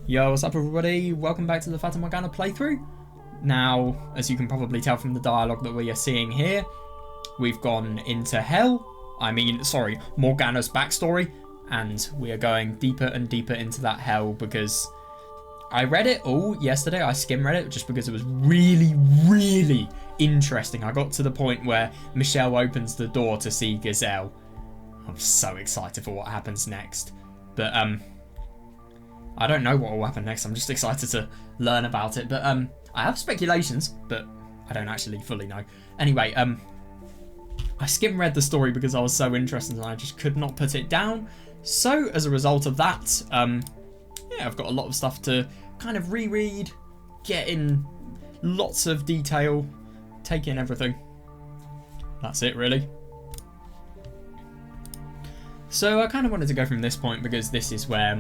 Yo, what's up everybody? Welcome back to the Fata Morgana playthrough. Now, as you can probably tell from the dialogue that we are seeing here, we've gone into hell. Morgana's backstory, and we are going deeper and deeper into that hell because I read it all yesterday. I skim read it just because it was really, really interesting. I got to the point where Michel opens the door to see Giselle. I'm so excited for what happens next. But, I don't know what will happen next. I'm just excited to learn about it. But I have speculations, but I don't actually fully know. Anyway, I skim read the story because I was so interested and I just could not put it down. So as a result of that, yeah, I've got a lot of stuff to kind of reread, get in lots of detail, take in everything. That's it, really. So I kind of wanted to go from this point because this is where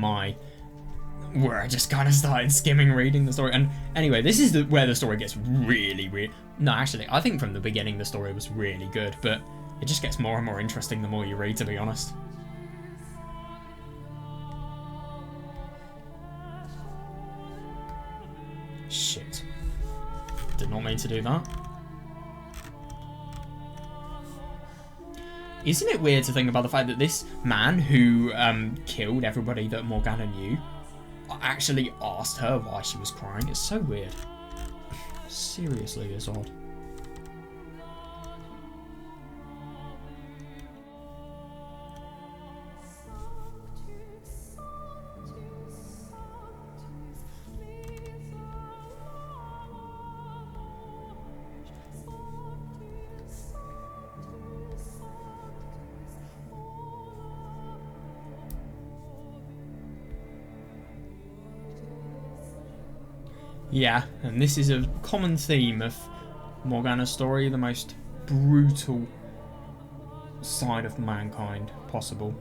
I just kind of started skimming reading the story. And anyway, this is where the story gets really weird. No, actually, I think from the beginning the story was really good, but it just gets more and more interesting the more you read, to be honest. Shit. Did not mean to do that. Isn't it weird to think about the fact that this man who killed everybody that Morgana knew actually asked her why she was crying? It's so weird. Seriously, it's odd. Yeah, and this is a common theme of Morgana's story, the most brutal side of mankind possible.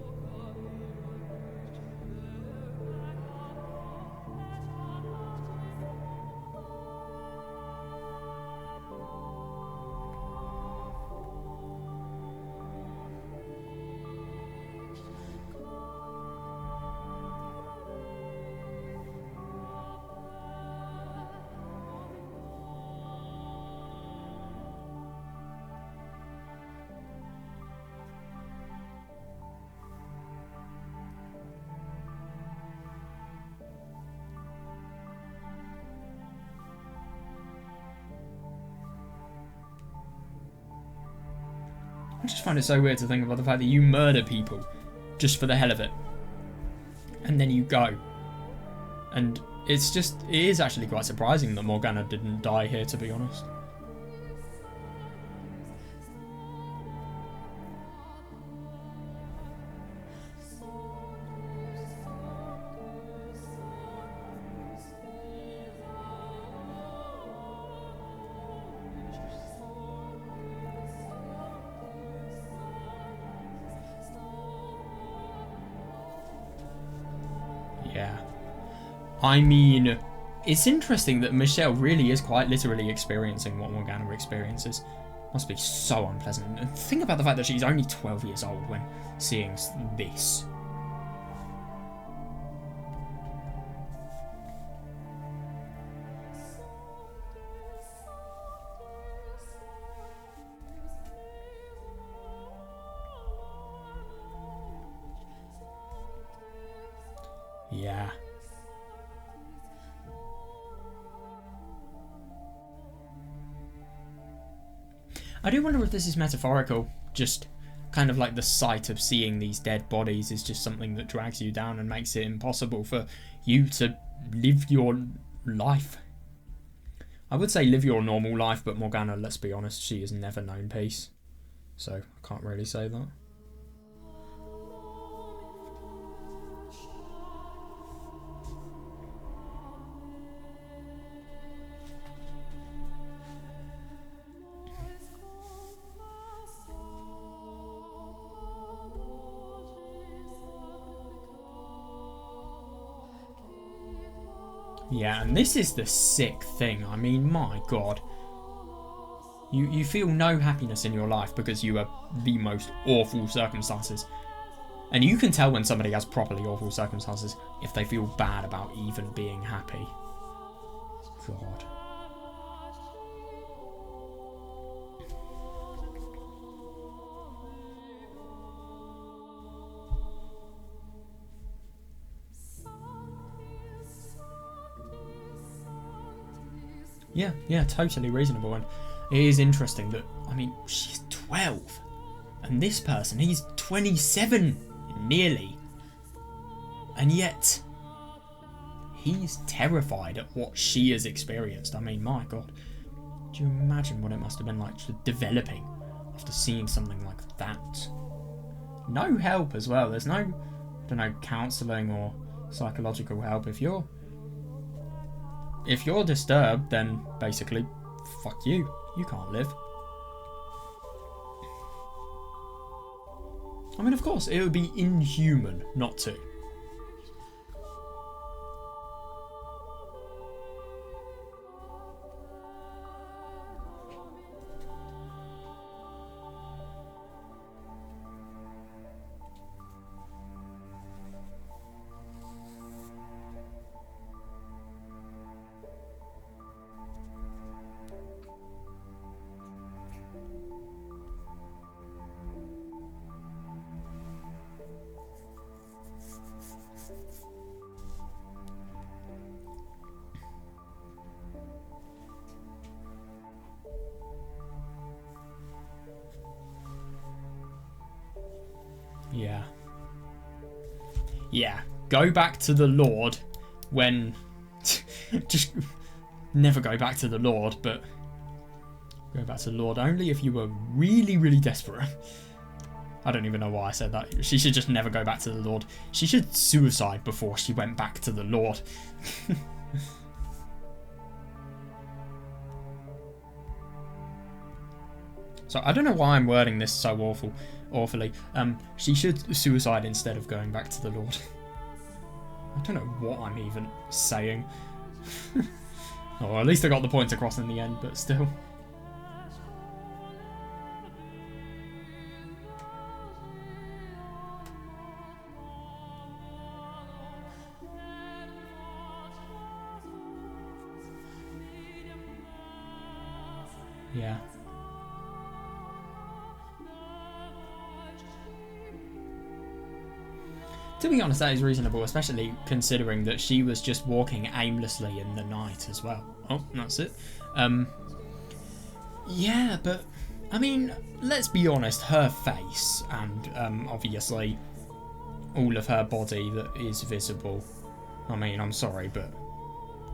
I just find it so weird to think about the fact that you murder people just for the hell of it. And then you go. And it is actually quite surprising that Morgana didn't die here, to be honest. Yeah. I mean, it's interesting that Michel really is quite literally experiencing what Morgana experiences. Must be so unpleasant. And think about the fact that she's only 12 years old when seeing this. Yeah. I do wonder if this is metaphorical, just kind of like the sight of seeing these dead bodies is just something that drags you down and makes it impossible for you to live your life. I would say live your normal life, but Morgana, let's be honest, she has never known peace. So I can't really say that. Yeah, and this is the sick thing. I mean, my God. You feel no happiness in your life because you are the most awful circumstances. And you can tell when somebody has properly awful circumstances if they feel bad about even being happy. God. Yeah, totally reasonable. And it is interesting that, I mean, she's 12. And this person, he's 27, nearly. And yet, he's terrified at what she has experienced. I mean, my God. Do you imagine what it must have been like developing after seeing something like that? No help as well. There's no, I don't know, counselling or psychological help. If you're disturbed, then basically, fuck you. You can't live. I mean, of course, it would be inhuman not to. Yeah. Go back to the Lord when... just never go back to the Lord, but go back to the Lord only if you were really, really desperate. I don't even know why I said that. She should just never go back to the Lord. She should suicide before she went back to the Lord. So I don't know why I'm wording this so awfully. She should suicide instead of going back to the Lord. I don't know what I'm even saying. Oh, at least I got the point across in the end, but still. Yeah. To be honest, that is reasonable, especially considering that she was just walking aimlessly in the night as well. Oh, that's it. Yeah, but, I mean, let's be honest, her face and obviously all of her body that is visible. I mean, I'm sorry, but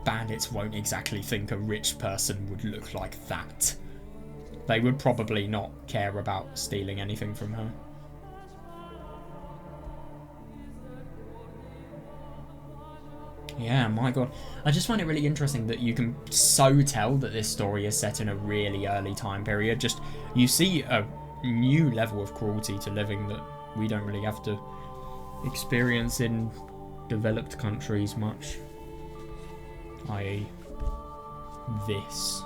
bandits won't exactly think a rich person would look like that. They would probably not care about stealing anything from her. Yeah, my God. I just find it really interesting that you can so tell that this story is set in a really early time period. Just, you see a new level of cruelty to living that we don't really have to experience in developed countries much. I.e. this.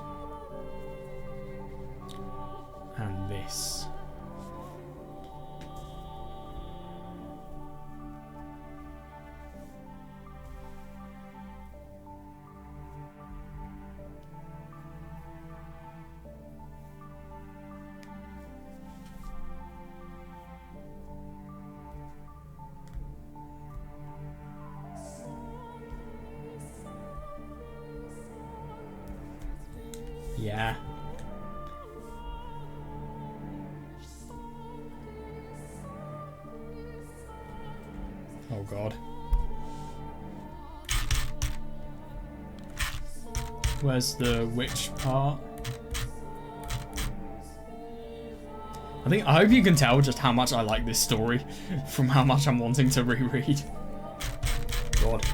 And this. Yeah. Oh God. Where's the witch part? I hope you can tell just how much I like this story from how much I'm wanting to reread. God.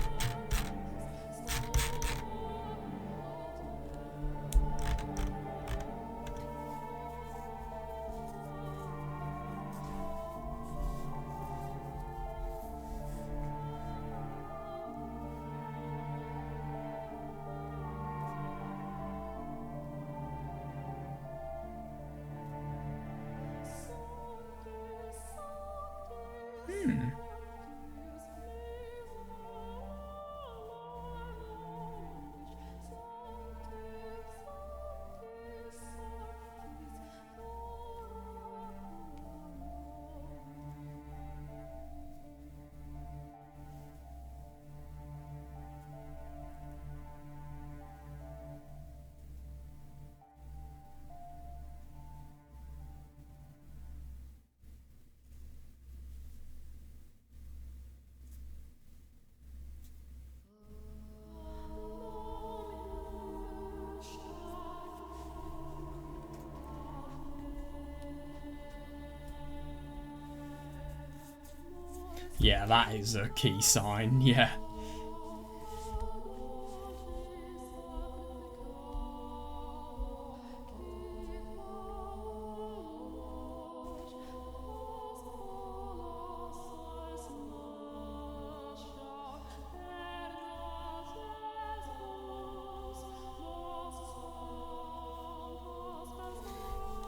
Yeah, that is a key sign, yeah.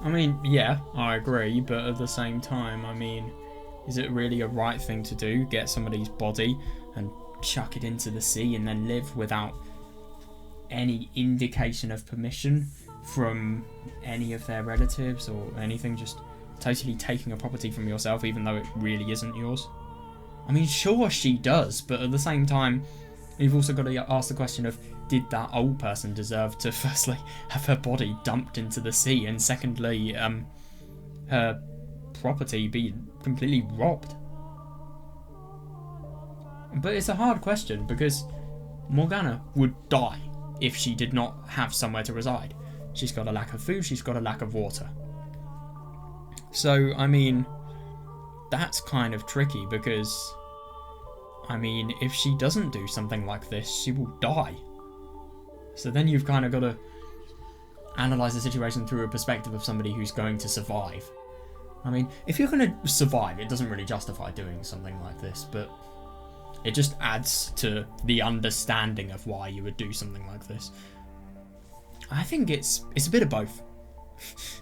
I mean, yeah, I agree, but at the same time, I mean, is it really a right thing to do? Get somebody's body and chuck it into the sea and then live without any indication of permission from any of their relatives or anything? Just totally taking a property from yourself even though it really isn't yours? I mean, sure, she does, but at the same time, you've also got to ask the question of, did that old person deserve to firstly have her body dumped into the sea, and secondly, her property be completely robbed? But it's a hard question because Morgana would die if she did not have somewhere to reside. She's got a lack of food, she's got a lack of water. So, I mean, that's kind of tricky because, I mean, if she doesn't do something like this, she will die. So then you've kind of got to analyse the situation through a perspective of somebody who's going to survive. I mean, if you're going to survive, it doesn't really justify doing something like this, but it just adds to the understanding of why you would do something like this. I think it's a bit of both.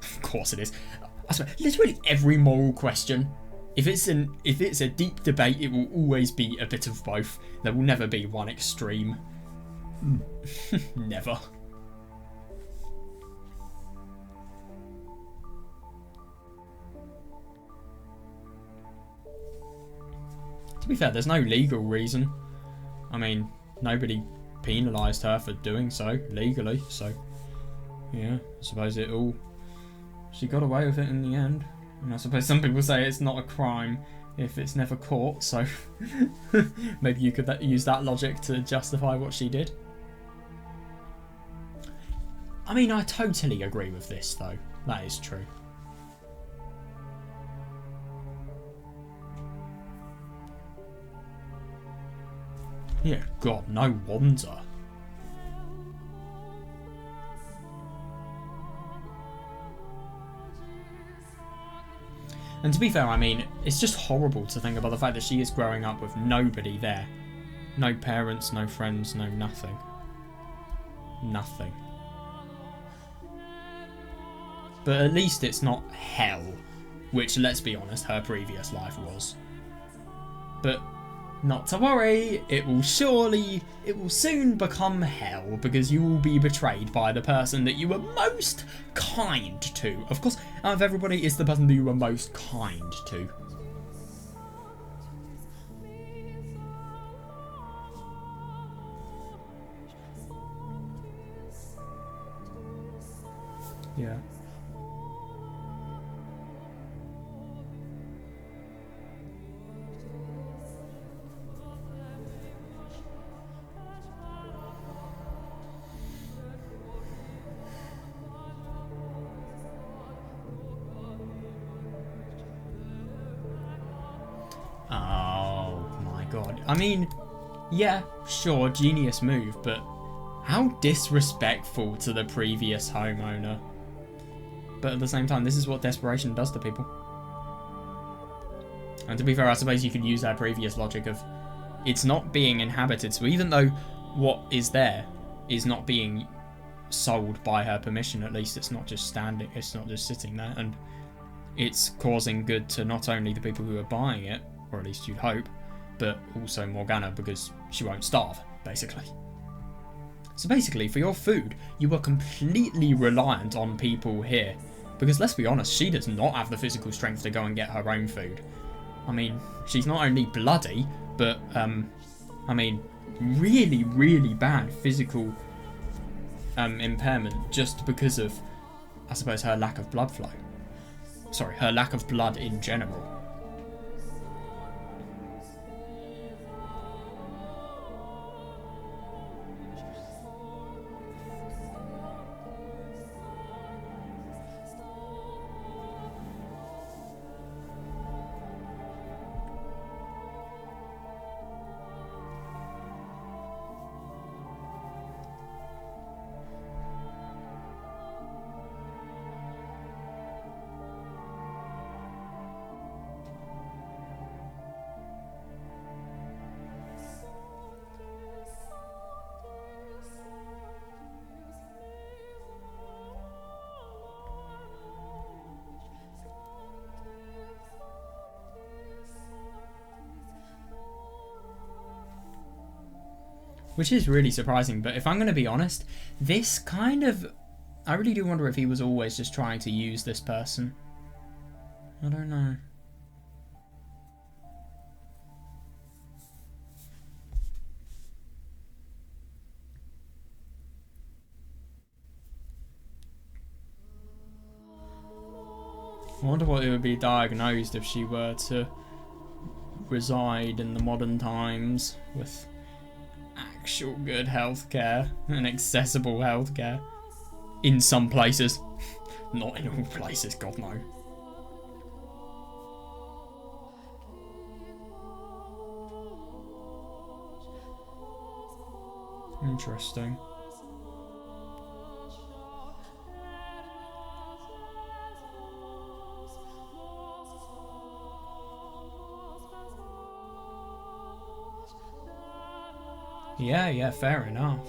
Of course it is. I swear, literally every moral question, if it's a deep debate, it will always be a bit of both. There will never be one extreme. Never. To be fair, there's no legal reason. I mean, nobody penalised her for doing so legally, so yeah, I suppose she got away with it in the end. And I suppose some people say it's not a crime if it's never caught, so maybe you could use that logic to justify what she did. I mean, I totally agree with this, though. That is true. Yeah, God, no wonder. And to be fair, I mean, it's just horrible to think about the fact that she is growing up with nobody there. No parents, no friends, no nothing. Nothing. But at least it's not hell, which, let's be honest, her previous life was. But not to worry, it will soon become hell, because you will be betrayed by the person that you were most kind to. Of course, out of everybody, it's the person that you were most kind to. Yeah. Oh my god. I mean, yeah, sure, genius move, but how disrespectful to the previous homeowner. But at the same time, this is what desperation does to people. And to be fair, I suppose you could use that previous logic of it's not being inhabited, so even though what is there is not being sold by her permission, at least it's not just standing, it's not just sitting there, and it's causing good to not only the people who are buying it, or at least you'd hope, but also Morgana, because she won't starve, basically. So basically, for your food, you are completely reliant on people here, because let's be honest, she does not have the physical strength to go and get her own food. I mean, she's not only bloody, but, I mean, really, really bad physical impairment just because of, I suppose, her lack of blood flow. Sorry, her lack of blood in general. Which is really surprising, but if I'm going to be honest, this kind of... I really do wonder if he was always just trying to use this person. I don't know. I wonder what it would be diagnosed if she were to reside in the modern times with actual good healthcare and accessible healthcare. In some places. Not in all places, God no. Interesting. Yeah, fair enough.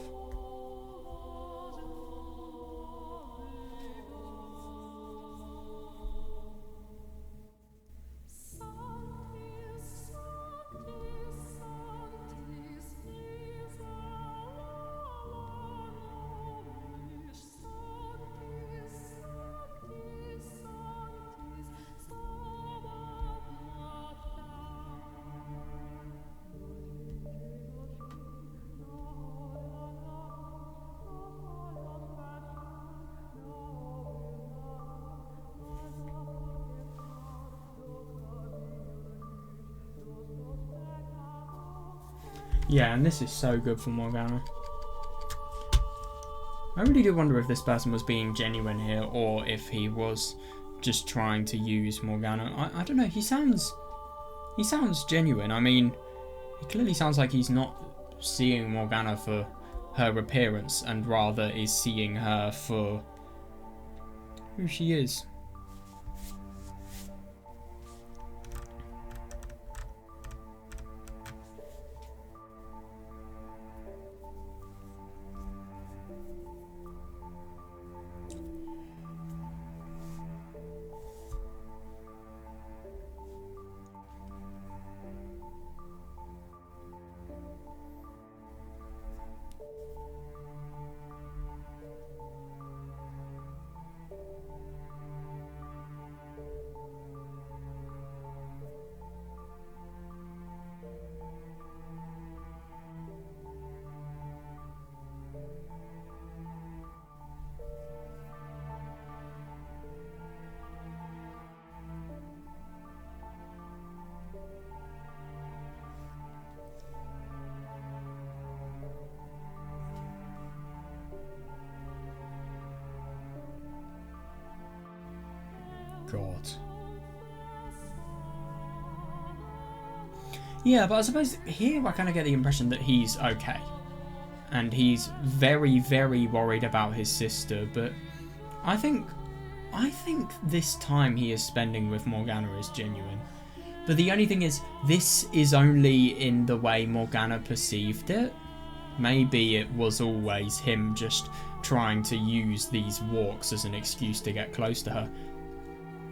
Yeah, and this is so good for Morgana. I really do wonder if this person was being genuine here or if he was just trying to use Morgana. I don't know, he sounds genuine. I mean, he clearly sounds like he's not seeing Morgana for her appearance and rather is seeing her for who she is. God. Yeah, but I suppose here I kind of get the impression that he's okay. And he's very, very worried about his sister, but I think this time he is spending with Morgana is genuine. But the only thing is, this is only in the way Morgana perceived it. Maybe it was always him just trying to use these walks as an excuse to get close to her.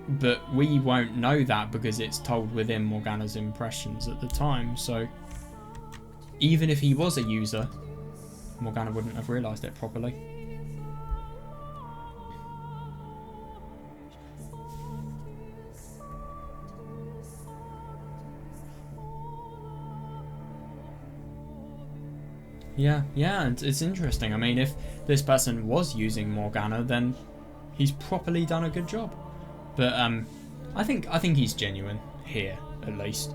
But we won't know that because it's told within Morgana's impressions at the time, so even if he was a user, Morgana wouldn't have realised it properly. Yeah, and it's interesting. I mean, if this person was using Morgana, then he's properly done a good job. But I think he's genuine here, at least.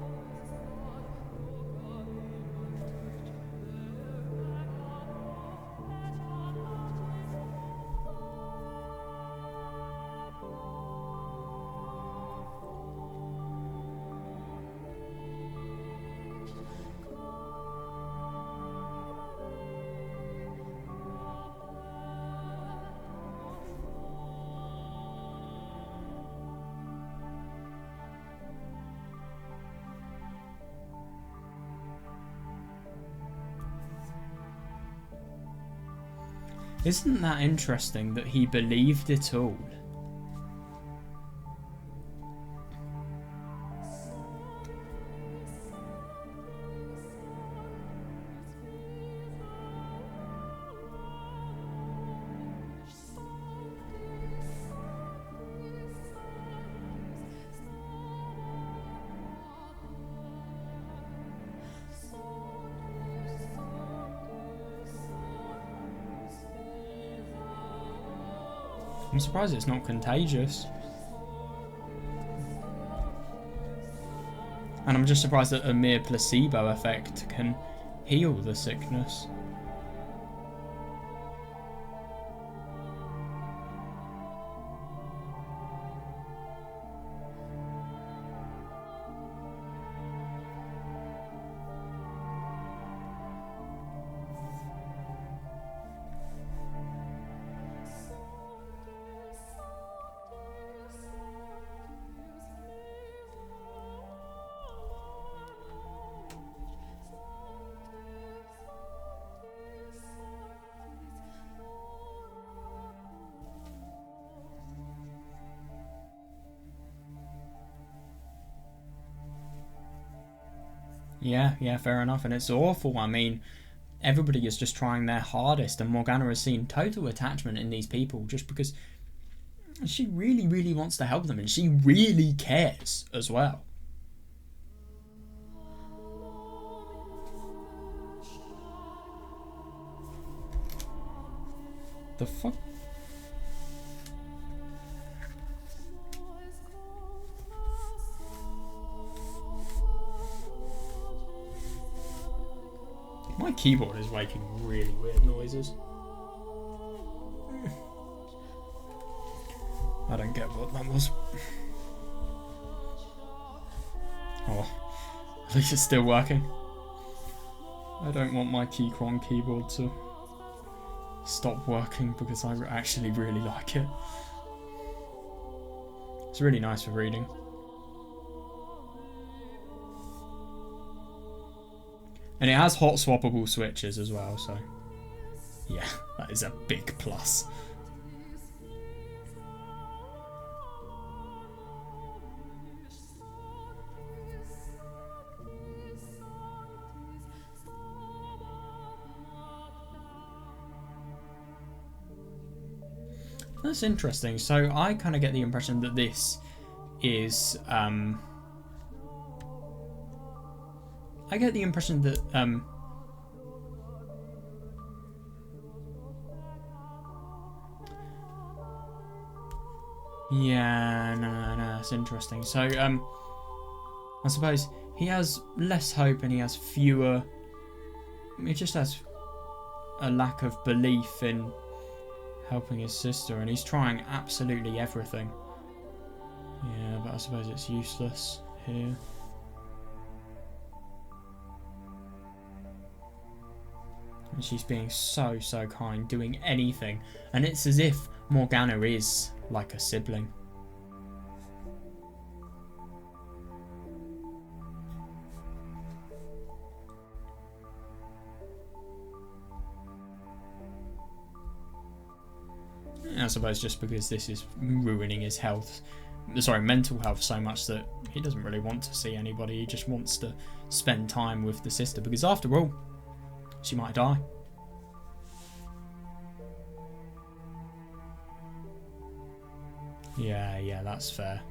Isn't that interesting that he believed it all? I'm surprised it's not contagious. And I'm just surprised that a mere placebo effect can heal the sickness. Yeah, fair enough. And it's awful. I mean, everybody is just trying their hardest, and Morgana has seen total attachment in these people just because she really, really wants to help them, and she really cares as well. The fuck? My keyboard is making really weird noises. I don't get what that was. Oh, at least it's still working. I don't want my Keychron keyboard to stop working because I actually really like it. It's really nice for reading. And it has hot swappable switches as well, so yeah, that is a big plus. That's interesting. So I kind of get the impression that this is I get the impression that yeah, no, it's interesting. So I suppose he has less hope and he has fewer. He just has a lack of belief in helping his sister, and he's trying absolutely everything. Yeah, but I suppose it's useless here. And she's being so kind, doing anything, and it's as if Morgana is like a sibling. I suppose just because this is ruining his mental health so much that he doesn't really want to see anybody. He just wants to spend time with the sister because after all, she might die. Yeah, that's fair.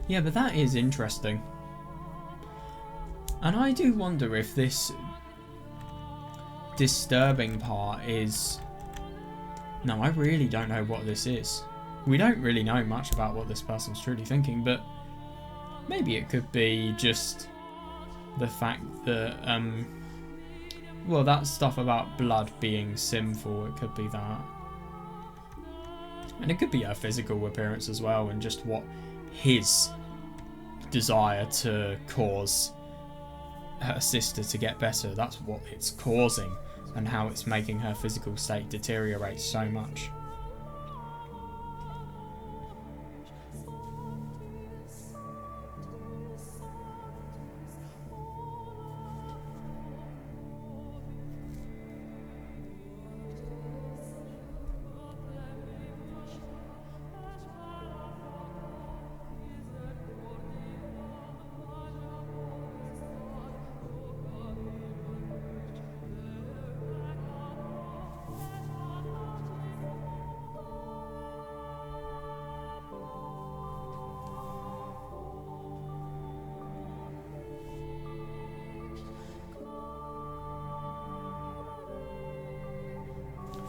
Yeah, but that is interesting. And I do wonder if this disturbing part is... No, I really don't know what this is. We don't really know much about what this person's truly thinking, but maybe it could be just the fact that, well, that stuff about blood being sinful, it could be that. And it could be her physical appearance as well, and just what his desire to cause her sister to get better, that's what it's causing, and how it's making her physical state deteriorate so much.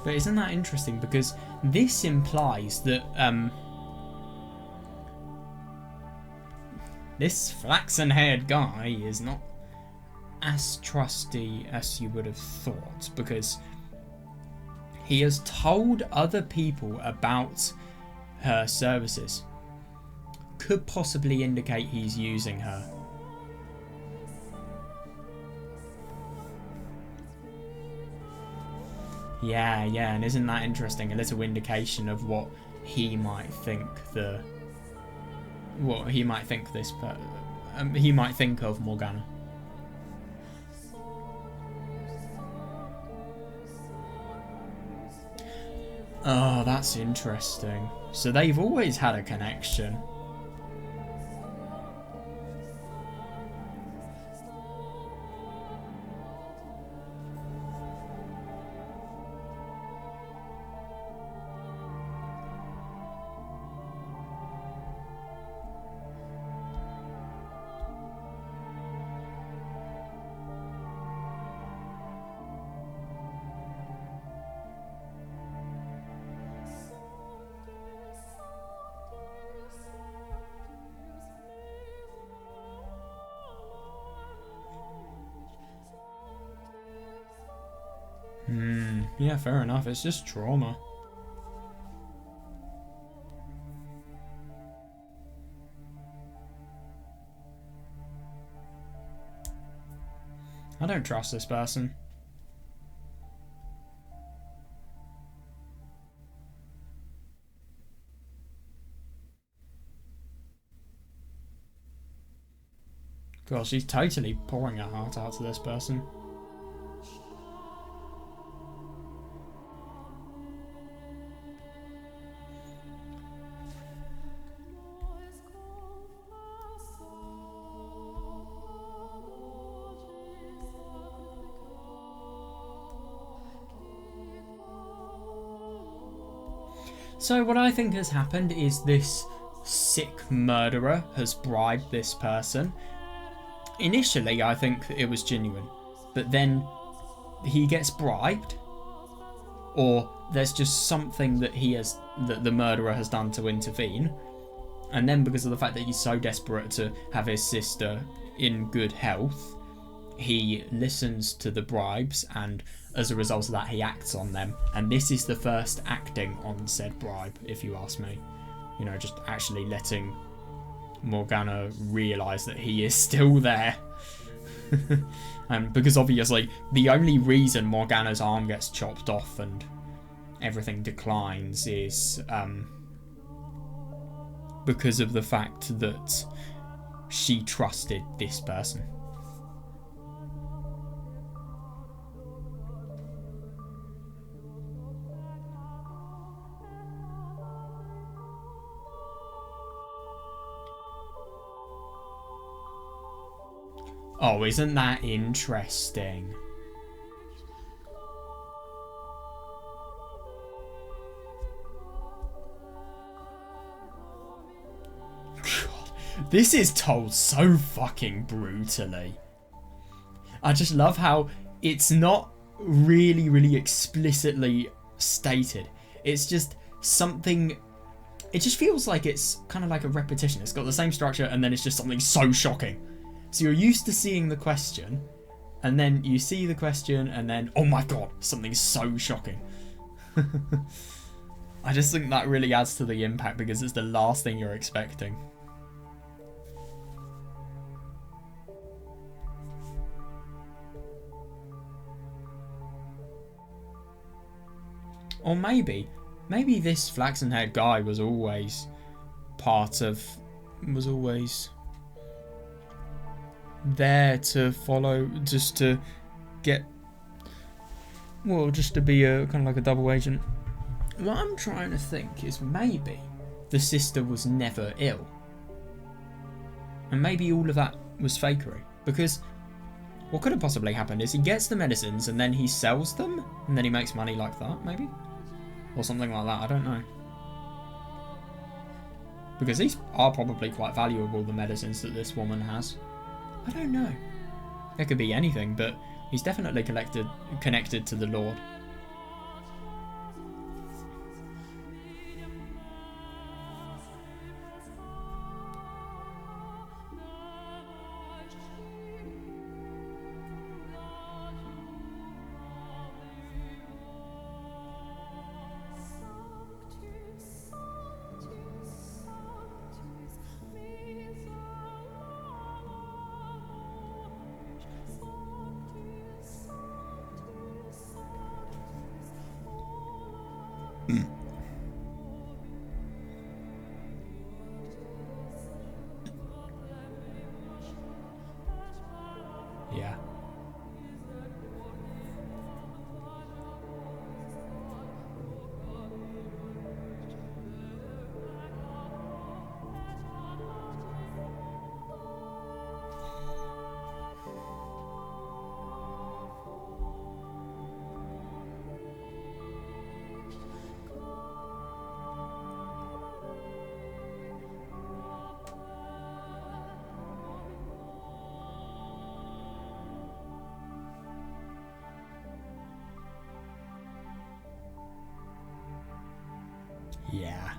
But isn't that interesting? Because this implies that this flaxen-haired guy is not as trusty as you would have thought, because he has told other people about her services. Could possibly indicate he's using her. Yeah, and isn't that interesting? A little indication of what he might think he might think of Morgana. Oh, that's interesting. So they've always had a connection. Yeah, fair enough. It's just trauma. I don't trust this person. God, she's totally pouring her heart out to this person. So what I think has happened is this sick murderer has bribed this person. Initially, I think it was genuine, but then he gets bribed, or there's just something that the murderer has done to intervene, and then because of the fact that he's so desperate to have his sister in good health, he listens to the bribes, and as a result of that, he acts on them. And this is the first acting on said bribe, if you ask me. You know, just actually letting Morgana realise that he is still there. And because obviously, the only reason Morgana's arm gets chopped off and everything declines is because of the fact that she trusted this person. Oh, isn't that interesting? God, this is told so fucking brutally. I just love how it's not really explicitly stated. It's just something. It just feels like it's kind of like a repetition. It's got the same structure, and then it's just something so shocking. So you're used to seeing the question, and then you see the question, and then, oh my god, something so shocking. I just think that really adds to the impact because it's the last thing you're expecting. Or maybe this flaxen-haired guy was always there to follow, just to get, well, just to be a kind of like a double agent. What I'm trying to think is maybe the sister was never ill, and maybe all of that was fakery, because what could have possibly happened is he gets the medicines and then he sells them and then he makes money like that, maybe, or something like that. I don't know, because these are probably quite valuable, the medicines that this woman has. I don't know. It could be anything, but he's definitely connected to the Lord. Yeah. Yeah.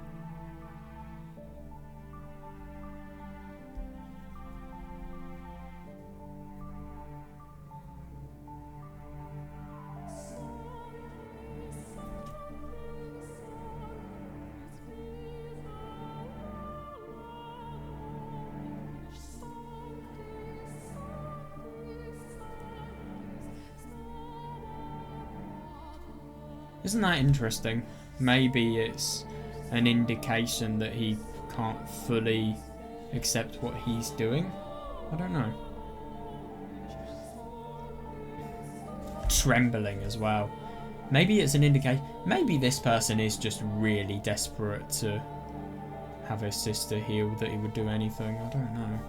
Isn't that interesting? Maybe it's an indication that he can't fully accept what he's doing. I don't know. Trembling as well. Maybe it's an indication. Maybe this person is just really desperate to have his sister healed, that he would do anything. I don't know.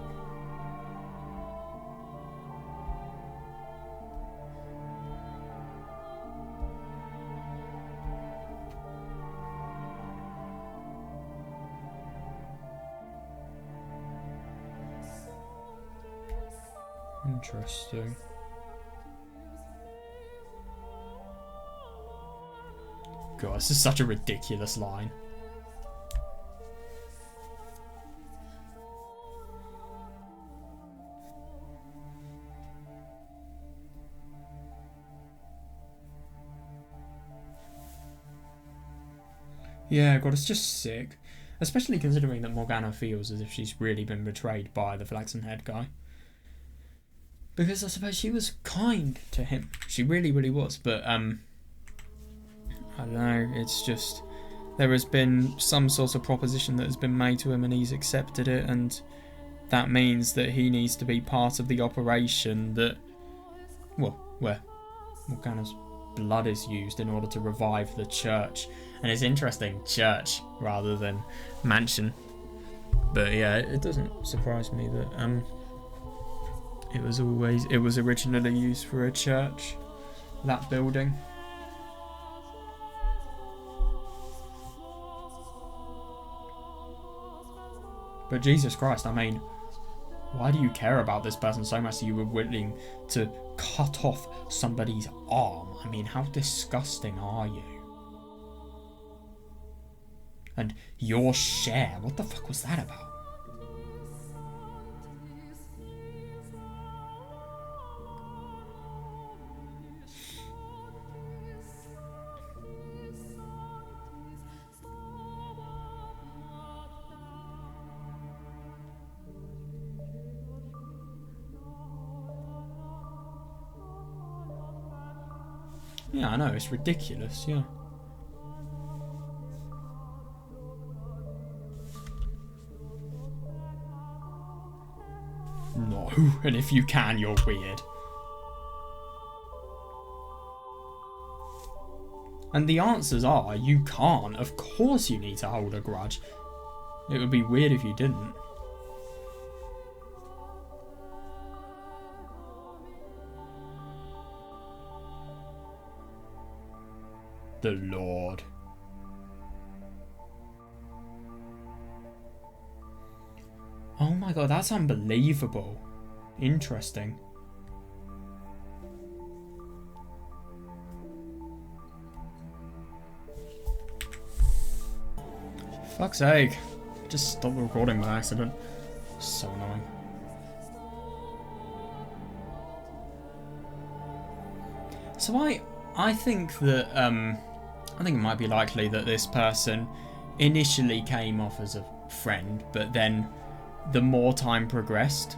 Interesting. God, this is such a ridiculous line. Yeah, God, it's just sick. Especially considering that Morgana feels as if she's really been betrayed by the flaxen head guy. Because I suppose she was kind to him. She really, really was. But, I don't know, it's just... There has been some sort of proposition that has been made to him and he's accepted it, and that means that he needs to be part of the operation that... Well, where Morgana's blood is used in order to revive the church. And it's interesting, church rather than mansion. But yeah, it doesn't surprise me that it was originally used for a church, that building. But Jesus Christ, I mean, why do you care about this person so much that you were willing to cut off somebody's arm? I mean, how disgusting are you? And your share, what the fuck was that about? Yeah, I know, it's ridiculous, yeah. No, and if you can, you're weird. And the answers are, you can't. Of course you need to hold a grudge. It would be weird if you didn't. The Lord. Oh my god, that's unbelievable. Interesting. Fuck's sake. Just stopped recording by accident. So annoying. So I think that I think it might be likely that this person initially came off as a friend, but then the more time progressed.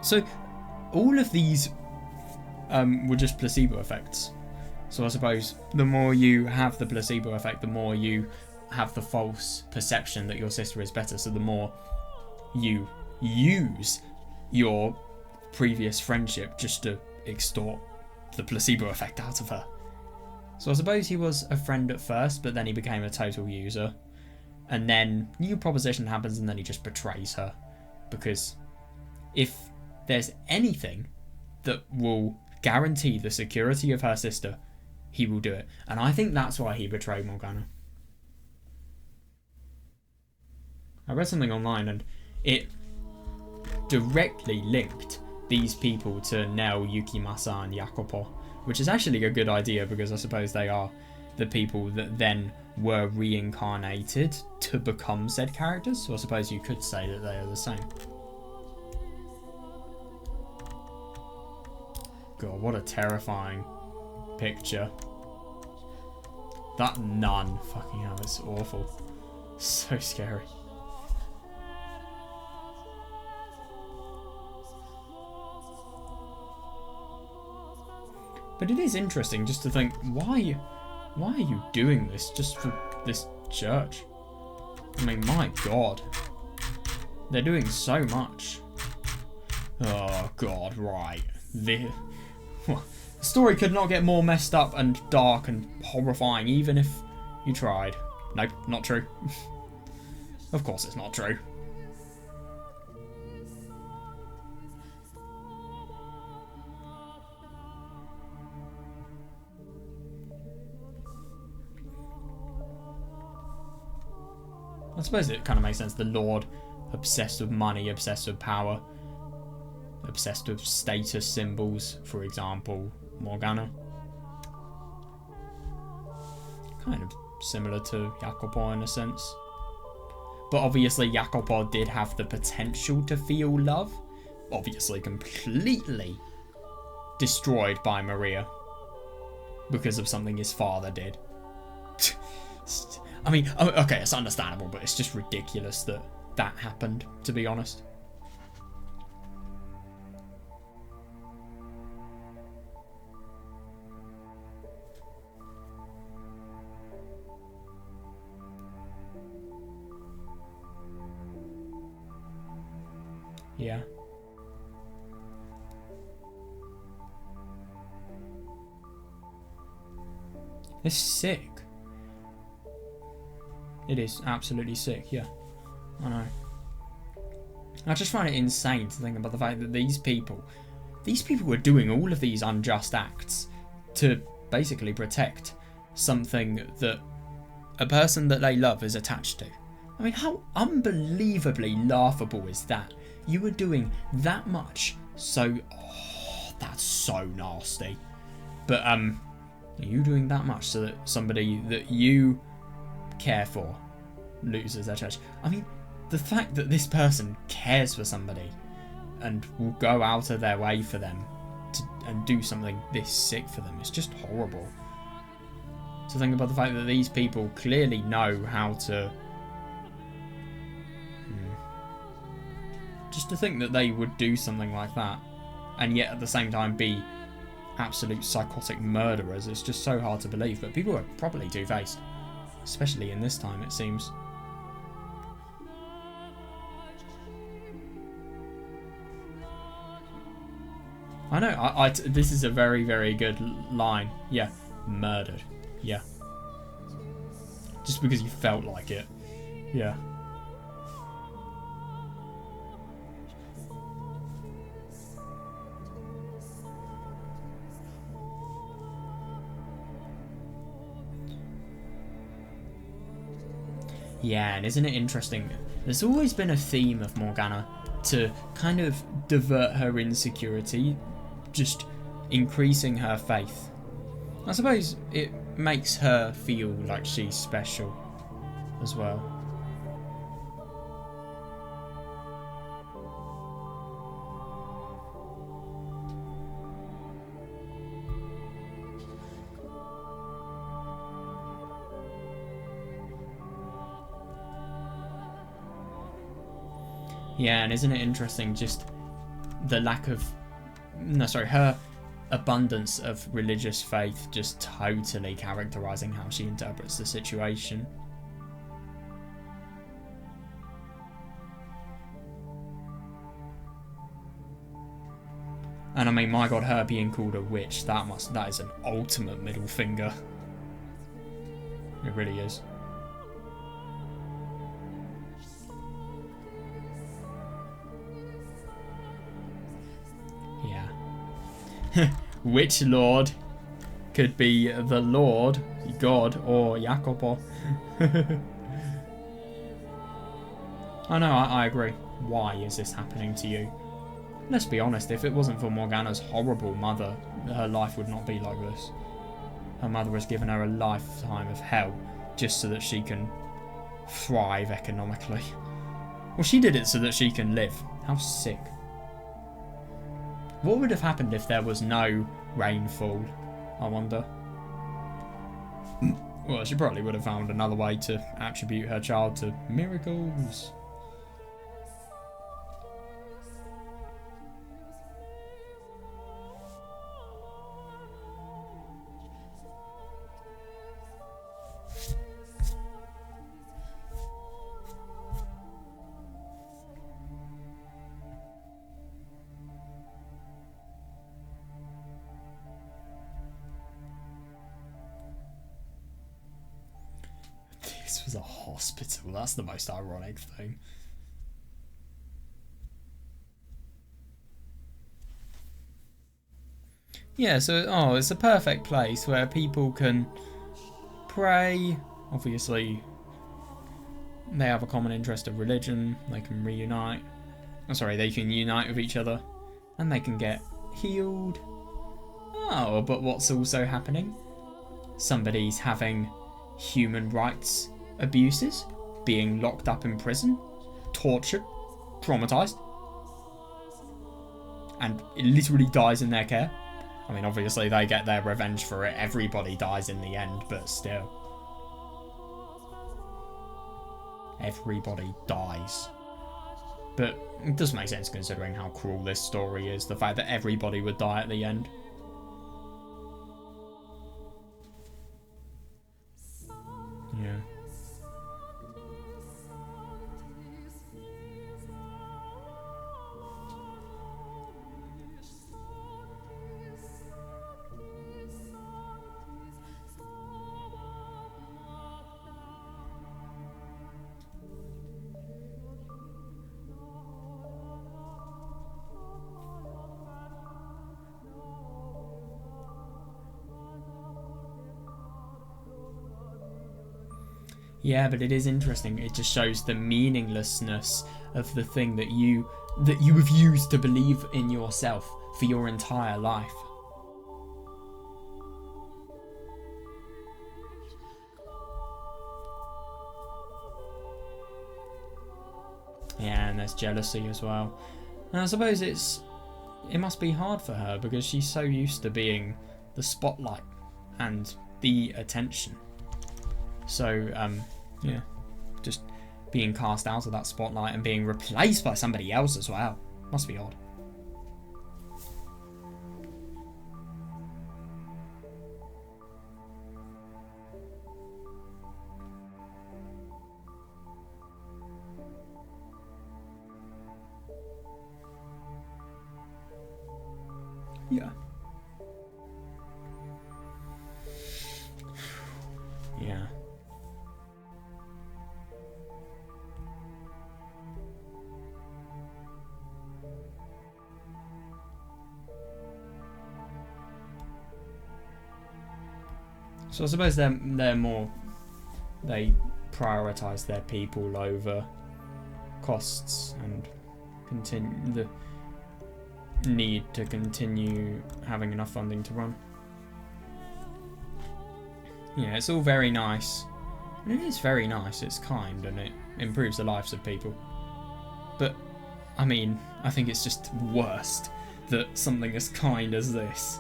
So all of these were just placebo effects. So I suppose the more you have the placebo effect, the more you have the false perception that your sister is better. So the more you use your previous friendship just to extort the placebo effect out of her. So I suppose he was a friend at first, but then he became a total user. And then new proposition happens and then he just betrays her. Because if there's anything that will guarantee the security of her sister, he will do it. And I think that's why he betrayed Morgana. I read something online and it directly linked these people to Nell, Yukimasa and Jacopo, which is actually a good idea because I suppose they are the people that then were reincarnated to become said characters. So I suppose you could say that they are the same. God, what a terrifying picture. That nun, fucking hell, it's awful. So scary. But it is interesting just to think, why are you doing this just for this church? I mean, my God. They're doing so much. Oh, God, right. The story could not get more messed up and dark and horrifying, even if you tried. Nope, not true. Of course it's not true. I suppose it kind of makes sense. The Lord, obsessed with money, obsessed with power, obsessed with status symbols, for example, Morgana. Kind of similar to Jacopo in a sense. But obviously Jacopo did have the potential to feel love. Obviously completely destroyed by Maria because of something his father did. I mean, okay, it's understandable, but it's just ridiculous that that happened, to be honest. Yeah. It's sick. It is absolutely sick, yeah. I know. I just find it insane to think about the fact that these people were doing all of these unjust acts to basically protect something that a person that they love is attached to. I mean, how unbelievably laughable is that? You were doing that much, so... Oh, that's so nasty. But, you doing that much so that somebody that you care for loses their church. I mean, the fact that this person cares for somebody and will go out of their way for them and do something this sick for them is just horrible. To think about the fact that these people clearly know how to... Just to think that they would do something like that and yet at the same time be absolute psychotic murderers, it's just so hard to believe. But people are properly two-faced. Especially in this time, it seems. I know, this is a very, very good line. Yeah, murdered. Yeah. Just because you felt like it. Yeah. Yeah, and isn't it interesting? There's always been a theme of Morgana to kind of divert her insecurity, just increasing her faith. I suppose it makes her feel like she's special as well. Yeah, and isn't it interesting just the lack of... No, sorry, her abundance of religious faith just totally characterizing how she interprets the situation. And I mean, my god, her being called a witch, that is an ultimate middle finger. It really is. Yeah. Witch Lord could be the Lord, God, or Jacopo. I know, I agree. Why is this happening to you? Let's be honest, if it wasn't for Morgana's horrible mother, her life would not be like this. Her mother has given her a lifetime of hell just so that she can thrive economically. Well, she did it so that she can live. How sick. What would have happened if there was no rainfall, I wonder? Well, she probably would have found another way to attribute her child to miracles. This was a hospital. That's the most ironic thing. Yeah, so it's a perfect place where people can pray. Obviously, they have a common interest of religion. They can reunite. Oh, sorry, they can unite with each other, and they can get healed. Oh, but what's also happening? Somebody's having human rights abuses, being locked up in prison, tortured, traumatized, and it literally dies in their care. I mean, obviously they get their revenge for it. Everybody dies in the end, but still. Everybody dies. But it does make sense considering how cruel this story is. The fact that everybody would die at the end. Yeah. Yeah, but it is interesting. It just shows the meaninglessness of the thing that you have used to believe in yourself for your entire life. Yeah, and there's jealousy as well. And I suppose it must be hard for her because she's so used to being the spotlight and the attention. So, yeah, just being cast out of that spotlight and being replaced by somebody else as well. Must be odd. Yeah. Yeah. So I suppose they're more, they prioritise their people over costs and continue the need to continue having enough funding to run. Yeah, it's all very nice. And it is very nice, it's kind, and it improves the lives of people. But, I mean, I think it's just worst that something as kind as this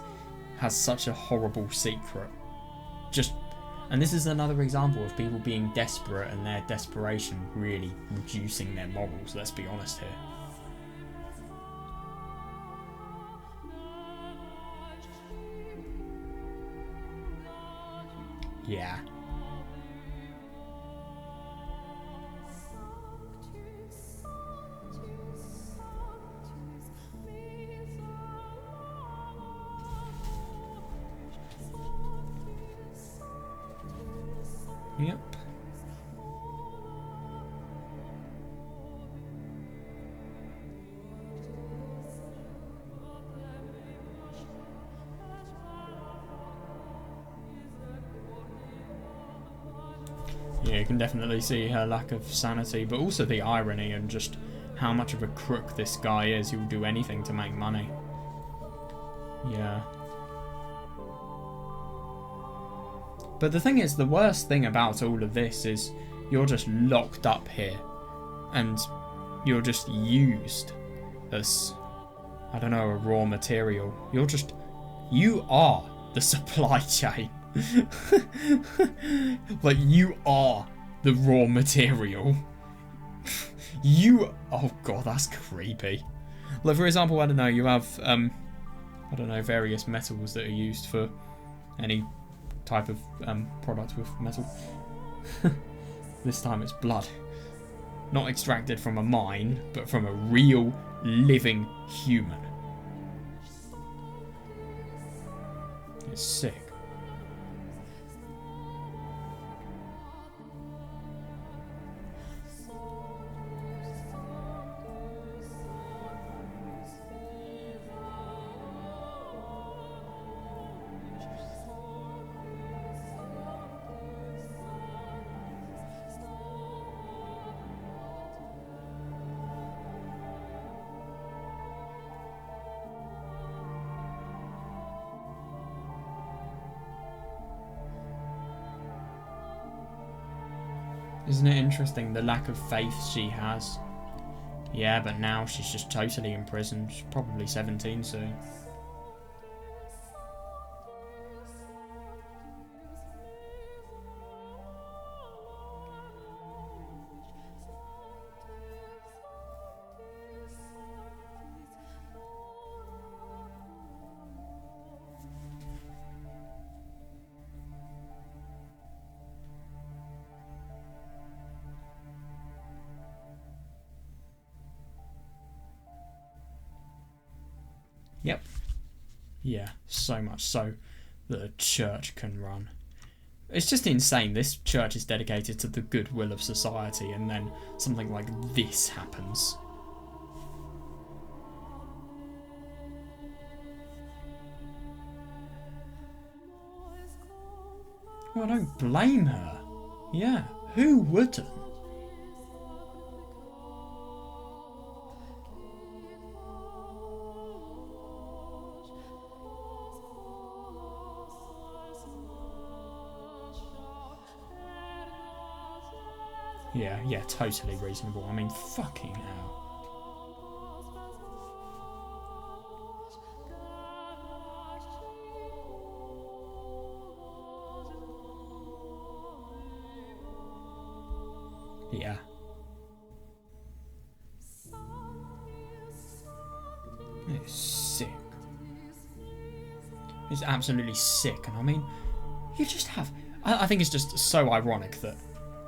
has such a horrible secret. And this is another example of people being desperate and their desperation really reducing their morals, let's be honest here. Yeah. Yep. Yeah, you can definitely see her lack of sanity, but also the irony and just how much of a crook this guy is. He'll do anything to make money. Yeah. But the thing is, the worst thing about all of this is you're just locked up here. And you're just used as, I don't know, a raw material. You are the supply chain. Like, you are the raw material. Oh god, that's creepy. Like, for example, I don't know, you have, I don't know, various metals that are used for any type of product with metal. This time it's blood. Not extracted from a mine, but from a real, living human. It's sick. Isn't it interesting, the lack of faith she has? Yeah, but now she's just totally imprisoned. She's probably 17 soon. Yep. Yeah, so much so that a church can run. It's just insane. This church is dedicated to the goodwill of society, and then something like this happens. Well, I don't blame her. Yeah, who wouldn't? Yeah, totally reasonable. I mean, fucking hell. Yeah. It's sick. It's absolutely sick. And I mean, you just have... I think it's just so ironic that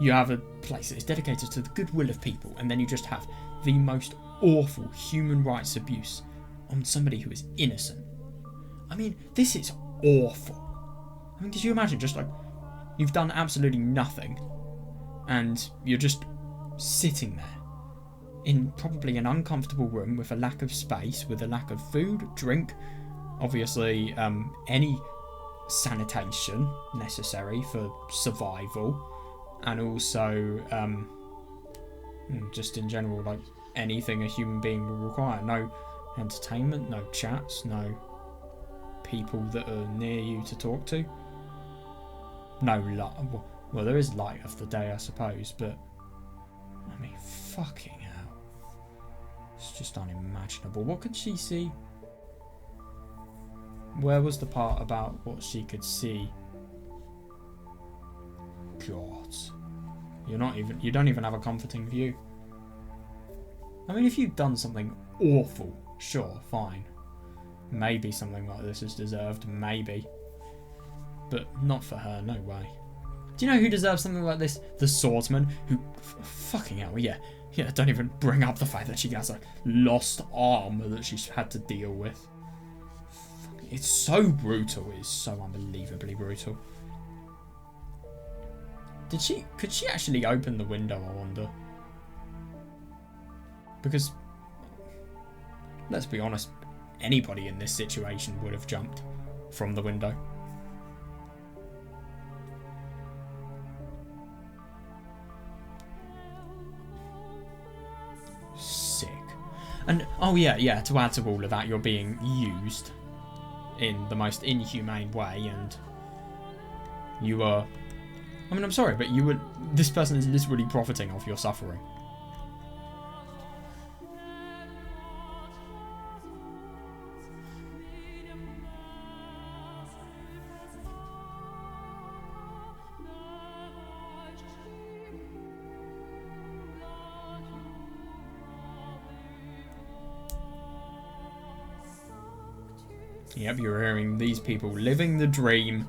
you have a place that is dedicated to the goodwill of people, and then you just have the most awful human rights abuse on somebody who is innocent. I mean, this is awful. I mean, could you imagine just like, you've done absolutely nothing, and you're just sitting there in probably an uncomfortable room with a lack of space, with a lack of food, drink, obviously any sanitation necessary for survival, and also just in general, like anything a human being will require. No entertainment, no chats, no people that are near you to talk to. No light. Well, there is light of the day, I suppose, but I mean, fucking hell. It's just unimaginable. What could she see? Where was the part about what she could see? God. You don't even have a comforting view. I mean, if you've done something awful, sure, fine. Maybe something like this is deserved, maybe. But not for her, no way. Do you know who deserves something like this? The swordsman, who... Fucking hell, yeah. Yeah, don't even bring up the fact that she has a lost arm that she's had to deal with. It's so brutal. It's so unbelievably brutal. Could she actually open the window, I wonder? Because, let's be honest, anybody in this situation would have jumped from the window. Sick. And, oh yeah, to add to all of that, you're being used in the most inhumane way, and you are... I mean, I'm sorry, but you would... This person is literally profiting off your suffering. Yep, you're hearing these people living the dream,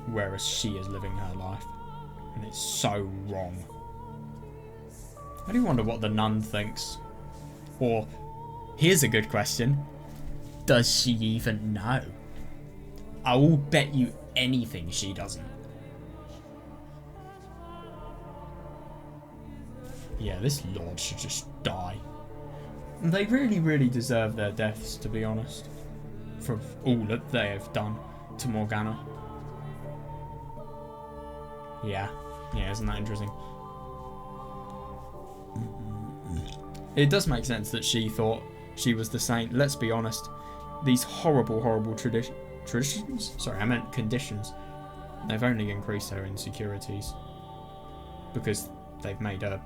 whereas she is living her life. And it's so wrong. I do wonder what the nun thinks. Or, here's a good question. Does she even know? I will bet you anything she doesn't. Yeah, this lord should just die. They really, really deserve their deaths, to be honest. For all that they have done to Morgana. Yeah, isn't that interesting? It does make sense that she thought she was the saint. Let's be honest. These horrible, horrible traditions? Sorry, I meant conditions. They've only increased her insecurities. Because they've made her...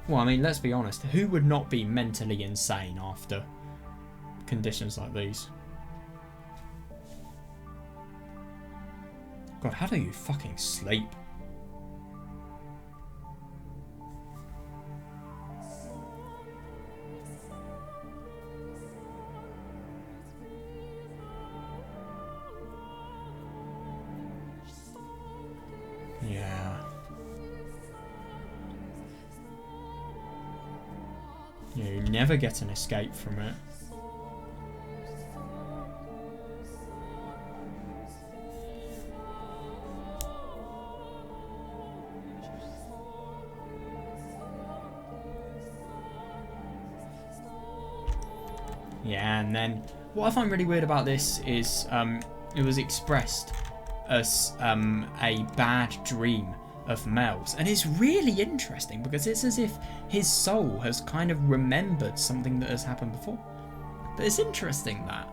Well, I mean, let's be honest. Who would not be mentally insane after conditions like these? God, how do you fucking sleep? Yeah. You never get an escape from it. Yeah, and then what I find really weird about this is it was expressed as a bad dream of Mel's, and it's really interesting because it's as if his soul has kind of remembered something that has happened before. But it's interesting that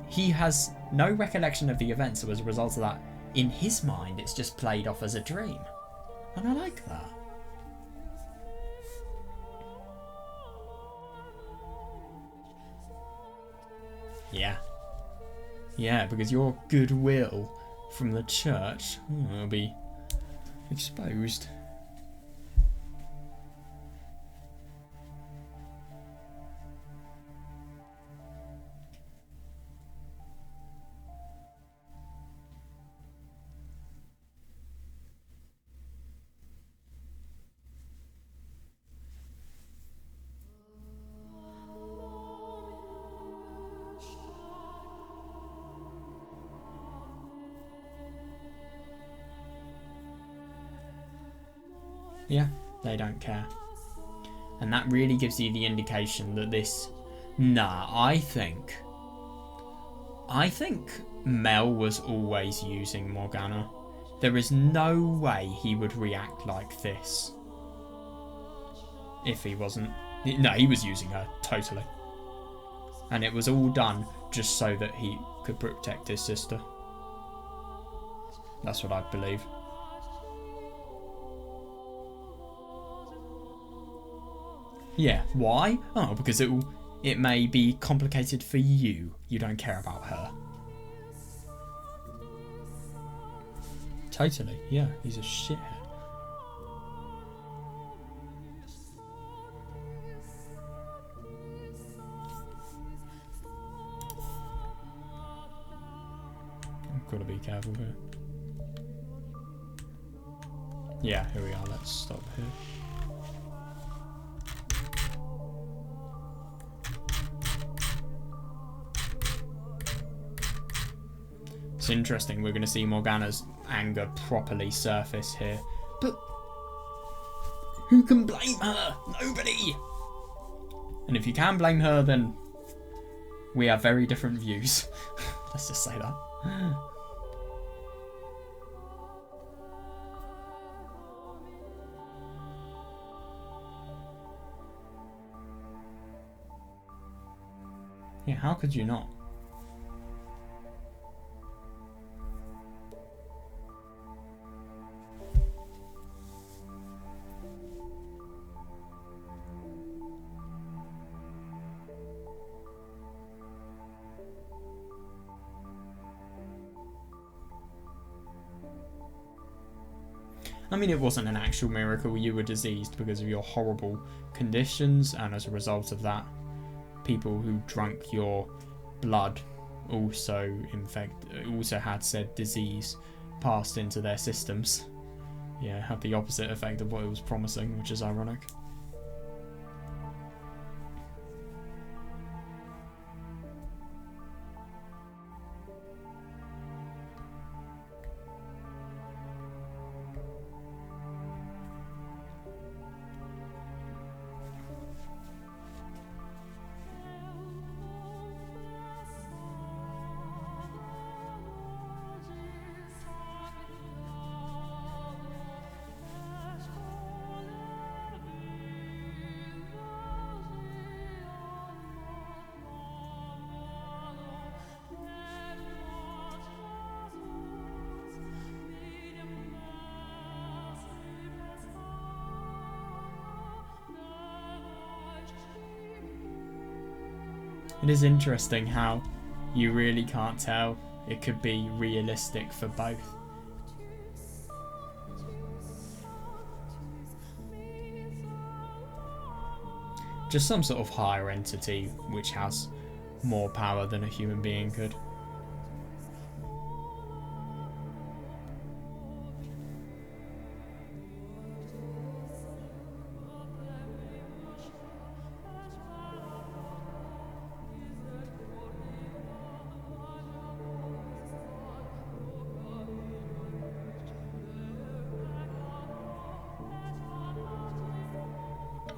he has no recollection of the event, so as a result of that, in his mind it's just played off as a dream, and I like that. Yeah, because your goodwill from the church will be exposed. Yeah, they don't care. And that really gives you the indication that this... Nah, I think Mel was always using Morgana. There is no way he would react like this if he wasn't... No, he was using her, totally. And it was all done just so that he could protect his sister. That's what I believe. Yeah, why? Oh, because it may be complicated for you. You don't care about her. Totally, yeah, he's a shithead. I've got to be careful here. Yeah, here we are. Let's stop here. It's interesting. We're going to see Morgana's anger properly surface here. But who can blame her? Nobody. And if you can blame her, then we have very different views. Let's just say that. Yeah, how could you not? I mean, it wasn't an actual miracle. You were diseased because of your horrible conditions, and as a result of that, people who drank your blood also had said disease passed into their systems. Yeah, had the opposite effect of what it was promising, which is ironic. It is interesting how you really can't tell. It could be realistic for both. Just some sort of higher entity which has more power than a human being could.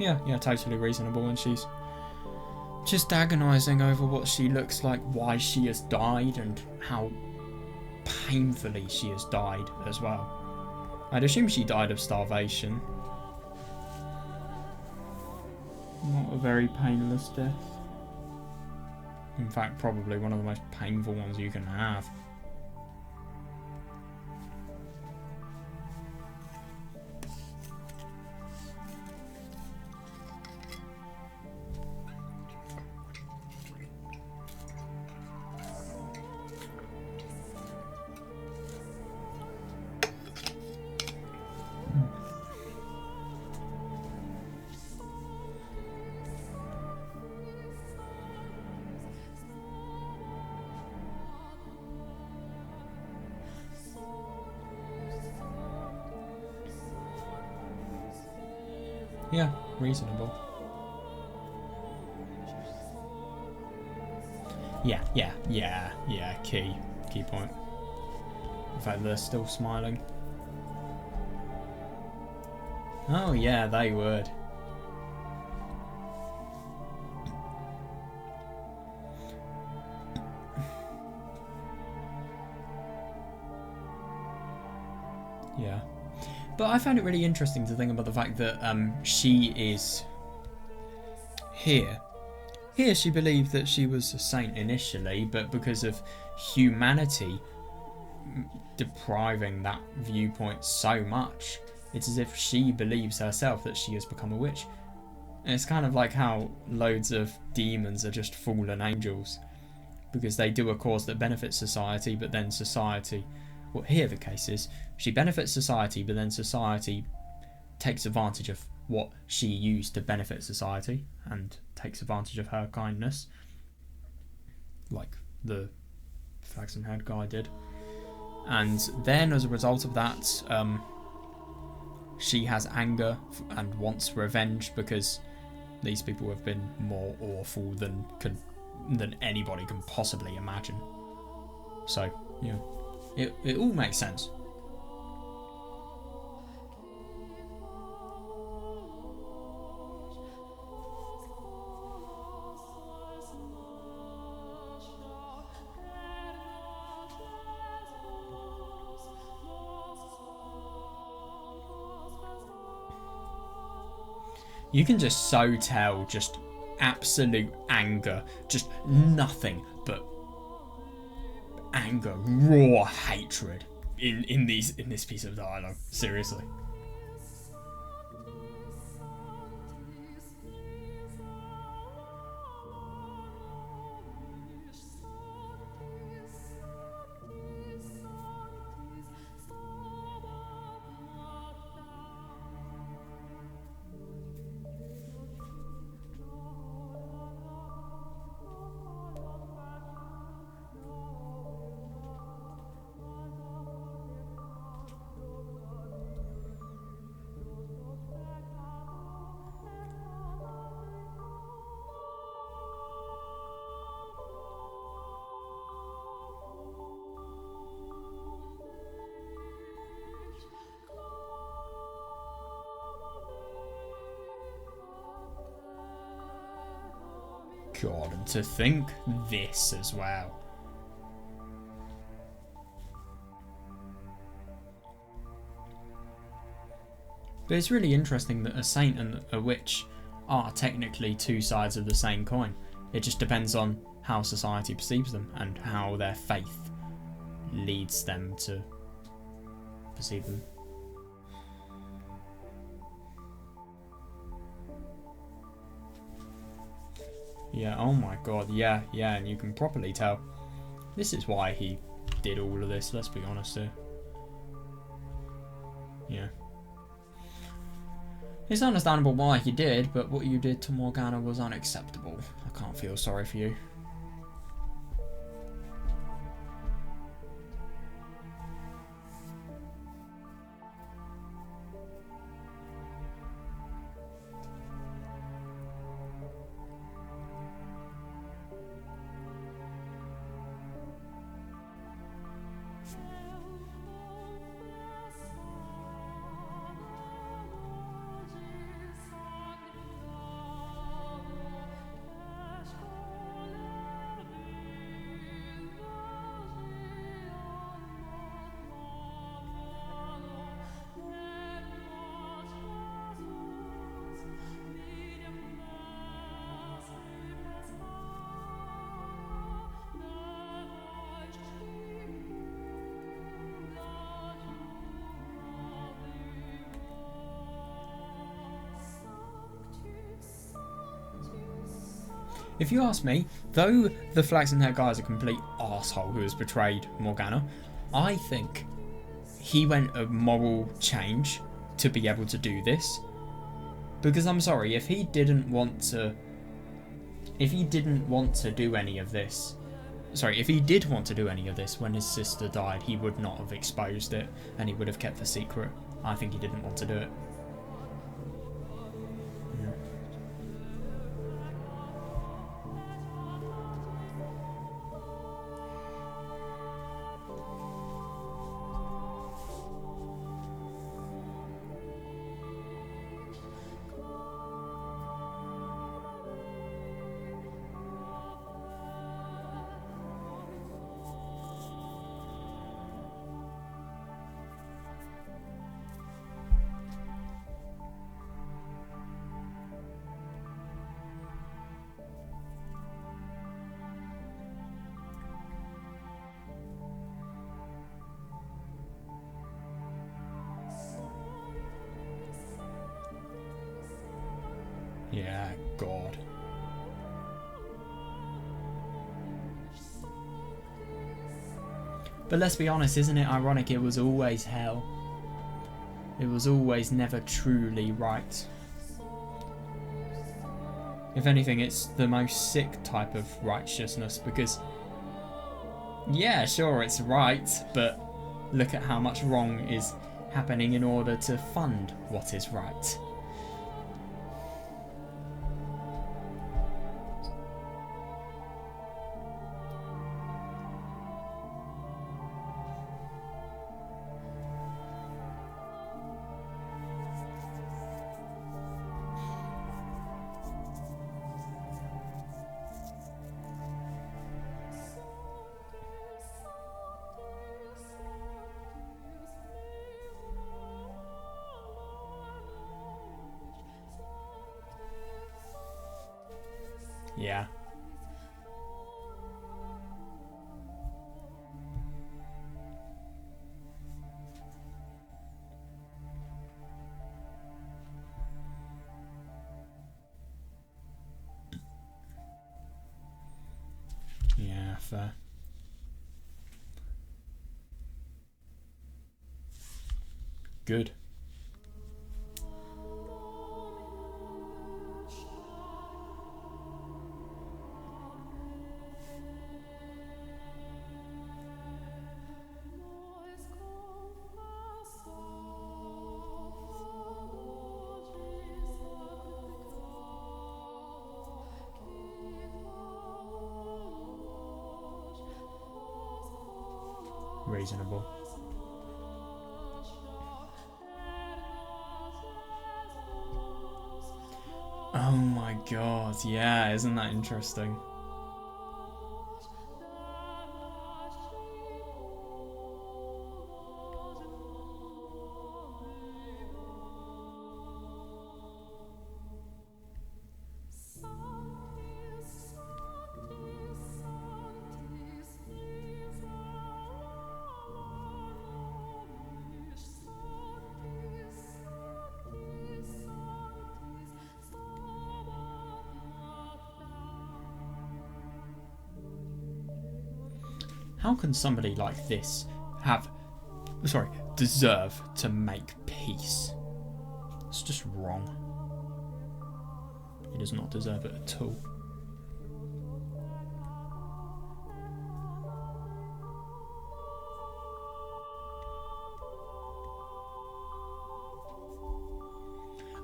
Yeah, totally reasonable. And she's just agonising over what she looks like, why she has died, and how painfully she has died as well. I'd assume she died of starvation. Not a very painless death. In fact, probably one of the most painful ones you can have. Yeah, reasonable. Yeah, key point. In fact, they're still smiling. Oh yeah, they would. Yeah. But I found it really interesting to think about the fact that she is here. Here she believed that she was a saint initially, but because of humanity depriving that viewpoint so much, it's as if she believes herself that she has become a witch. And it's kind of like how loads of demons are just fallen angels, because they do a cause that benefits society, but then society... Well, here the case is, she benefits society, but then society takes advantage of what she used to benefit society and takes advantage of her kindness, like the flaxen haired guy did. And then as a result of that, she has anger and wants revenge because these people have been more awful than anybody can possibly imagine. So, yeah, it all makes sense. You can just so tell just absolute anger, just nothing but anger, raw hatred in this piece of dialogue. Seriously. God, and to think this as well. But it's really interesting that a saint and a witch are technically two sides of the same coin. It just depends on how society perceives them and how their faith leads them to perceive them. Yeah, oh my god, yeah, and you can properly tell. This is why he did all of this, let's be honest here. Yeah. It's understandable why he did, but what you did to Morgana was unacceptable. I can't feel sorry for you. If you ask me, though the flaxen-haired guy is a complete arsehole who has betrayed Morgana, I think he went a moral change to be able to do this. Because I'm sorry, if he didn't want to do any of this, if he did want to do any of this when his sister died, he would not have exposed it and he would have kept the secret. I think he didn't want to do it. Yeah, God. But let's be honest, isn't it ironic? It was always hell. It was always never truly right. If anything, it's the most sick type of righteousness because, yeah, sure, it's right, but look at how much wrong is happening in order to fund what is right. Yeah. Yeah, fair. Good. Reasonable. Oh my god, yeah, isn't that interesting? How can somebody like this deserve to make peace? It's just wrong. He does not deserve it at all.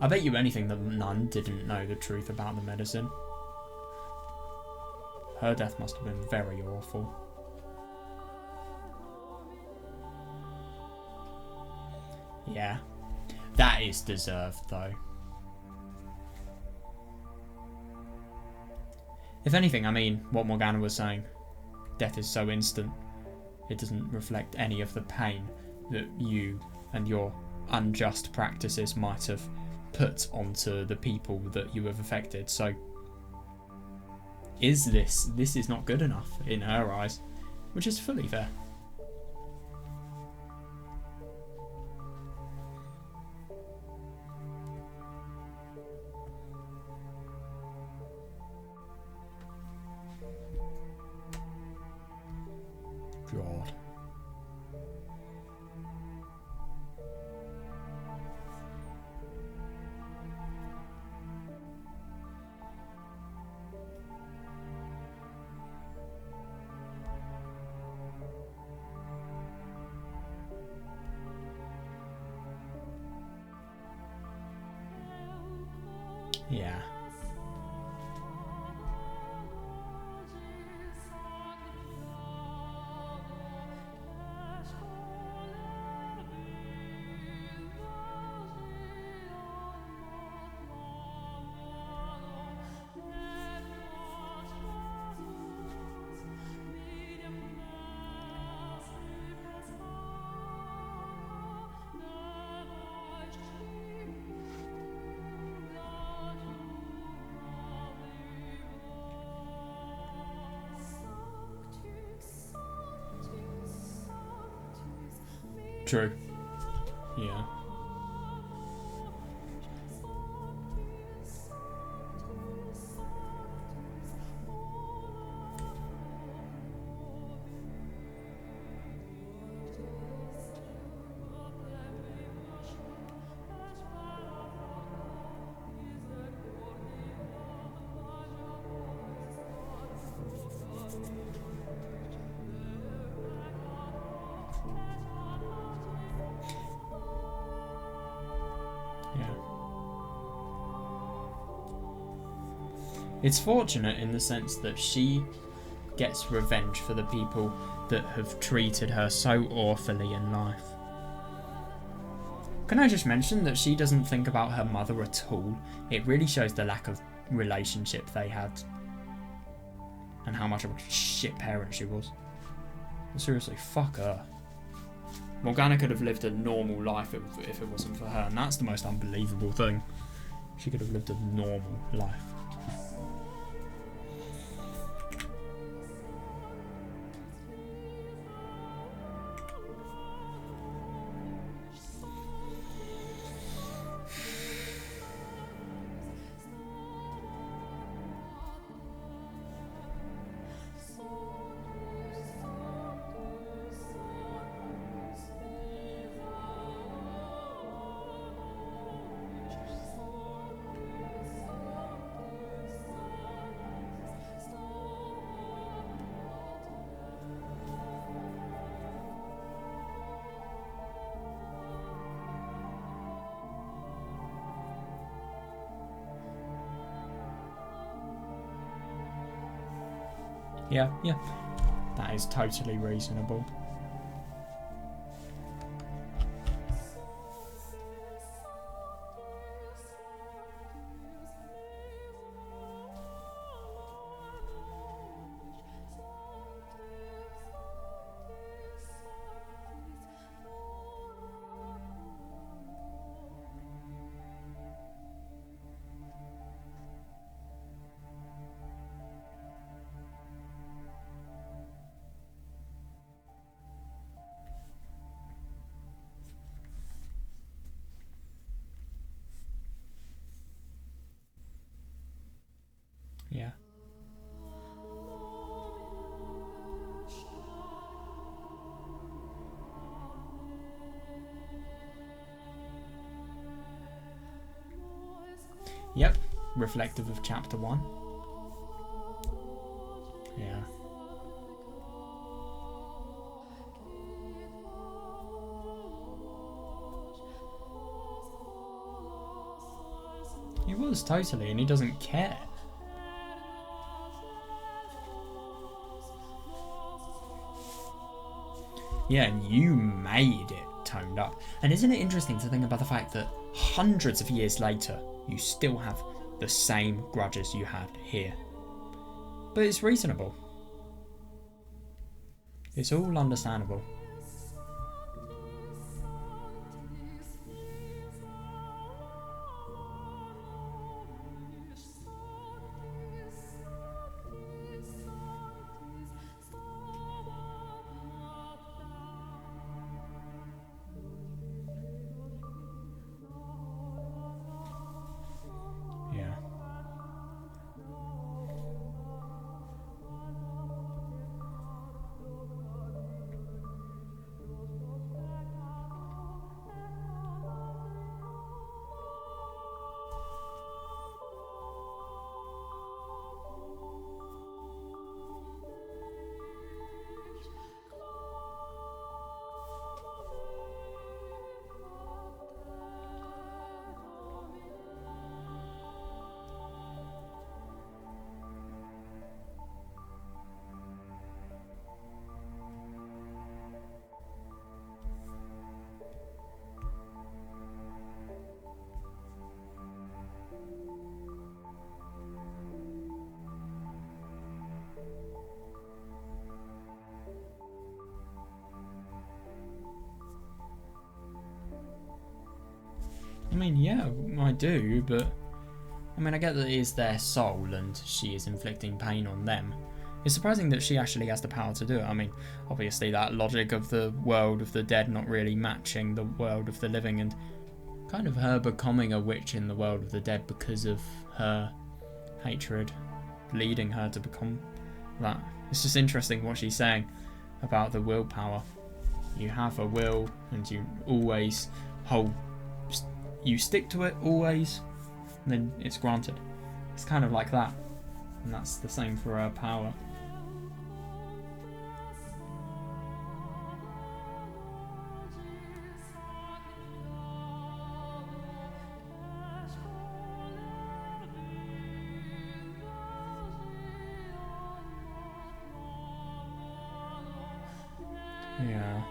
I bet you anything that the nun didn't know the truth about the medicine. Her death must have been very awful. Yeah, that is deserved though. If anything, I mean, what Morgana was saying, death is so instant, it doesn't reflect any of the pain that you and your unjust practices might have put onto the people that you have affected. So, this is not good enough in her eyes, which is fully fair. God. Yeah. True. Yeah. It's fortunate in the sense that she gets revenge for the people that have treated her so awfully in life. Can I just mention that she doesn't think about her mother at all? It really shows the lack of relationship they had and how much of a shit parent she was. Seriously, fuck her. Morgana could have lived a normal life if it wasn't for her, and that's the most unbelievable thing. She could have lived a normal life. Yeah, that is totally reasonable. Yeah. Yep, reflective of chapter 1. Yeah. He was, totally, and he doesn't care. Yeah, and you made it toned up. And isn't it interesting to think about the fact that hundreds of years later, you still have the same grudges you had here? But it's reasonable. It's all understandable. Yeah. I mean, yeah, I do, but I mean, I get that it is their soul and she is inflicting pain on them. It's surprising that she actually has the power to do it. I mean, obviously that logic of the world of the dead not really matching the world of the living, and kind of her becoming a witch in the world of the dead because of her hatred leading her to become that. It's just interesting what she's saying about the willpower. You have a will and you always you stick to it always, and then it's granted. It's kind of like that, and that's the same for her power. Yeah.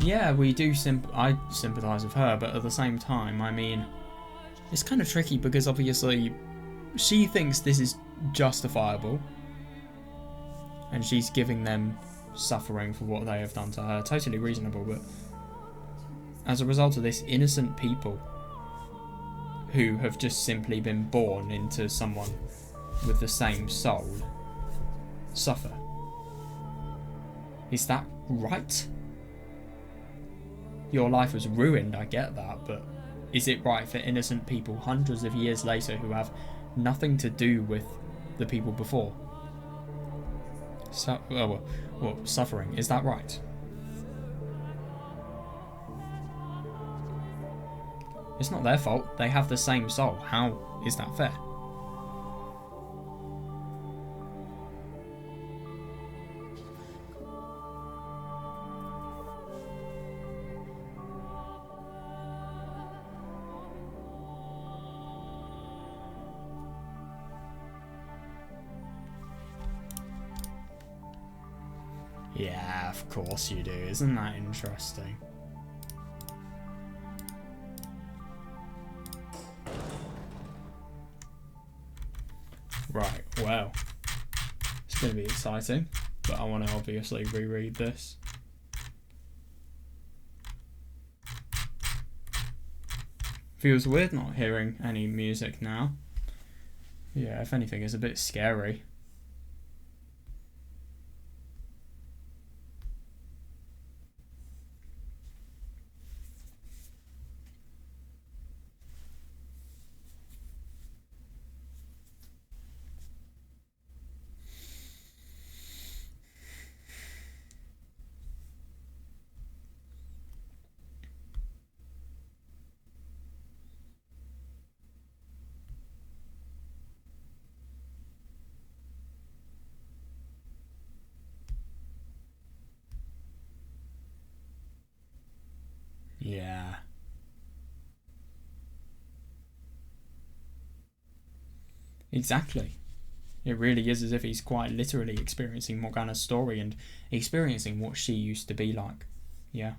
Yeah, we do. I sympathise with her, but at the same time, I mean, it's kind of tricky because obviously she thinks this is justifiable, and she's giving them suffering for what they have done to her. Totally reasonable, but as a result of this, innocent people who have just simply been born into someone with the same soul suffer. Is that right? Your life was ruined, I get that, but is it right for innocent people hundreds of years later who have nothing to do with the people before? Suffering, is that right? It's not their fault, they have the same soul. How is that fair? Yeah, of course you do. Isn't that interesting? Right, well, it's going to be exciting, but I want to obviously reread this. Feels weird not hearing any music now. Yeah, if anything, it's a bit scary. Yeah. Exactly. It really is as if he's quite literally experiencing Morgana's story and experiencing what she used to be like. Yeah.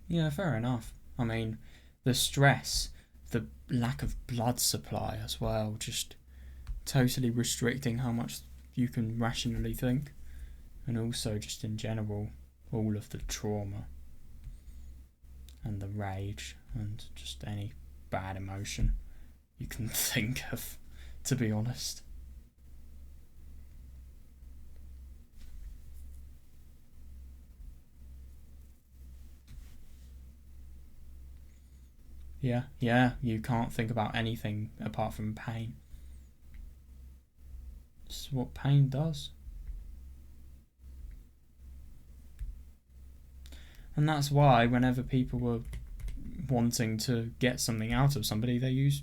Yeah, fair enough. I mean, the stress, the lack of blood supply as well, just totally restricting how much you can rationally think. And also, just in general, all of the trauma and the rage and just any bad emotion you can think of, to be honest. Yeah, you can't think about anything apart from pain. It's what pain does. And that's why whenever people were wanting to get something out of somebody, they use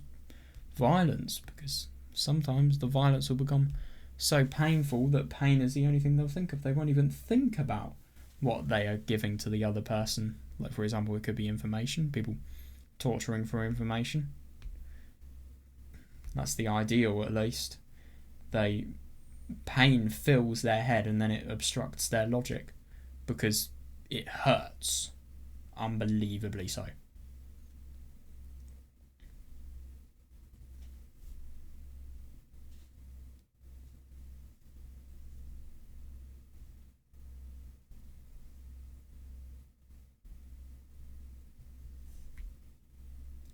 violence, because sometimes the violence will become so painful that pain is the only thing they'll think of. They won't even think about what they are giving to the other person. Like, for example, it could be information, people torturing for information. That's the ideal, at least. Pain fills their head and then it obstructs their logic because it hurts unbelievably so.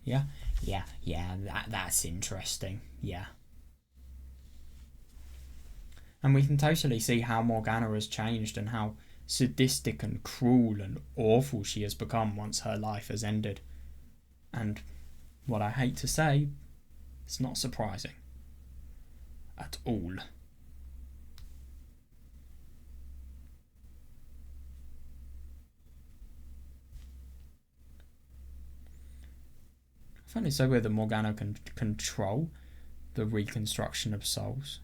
Yeah, yeah. That's interesting. Yeah. And we can totally see how Morgana has changed and how sadistic and cruel and awful she has become once her life has ended. And what I hate to say, it's not surprising. At all. I find it so weird that Morgana can control the reconstruction of souls.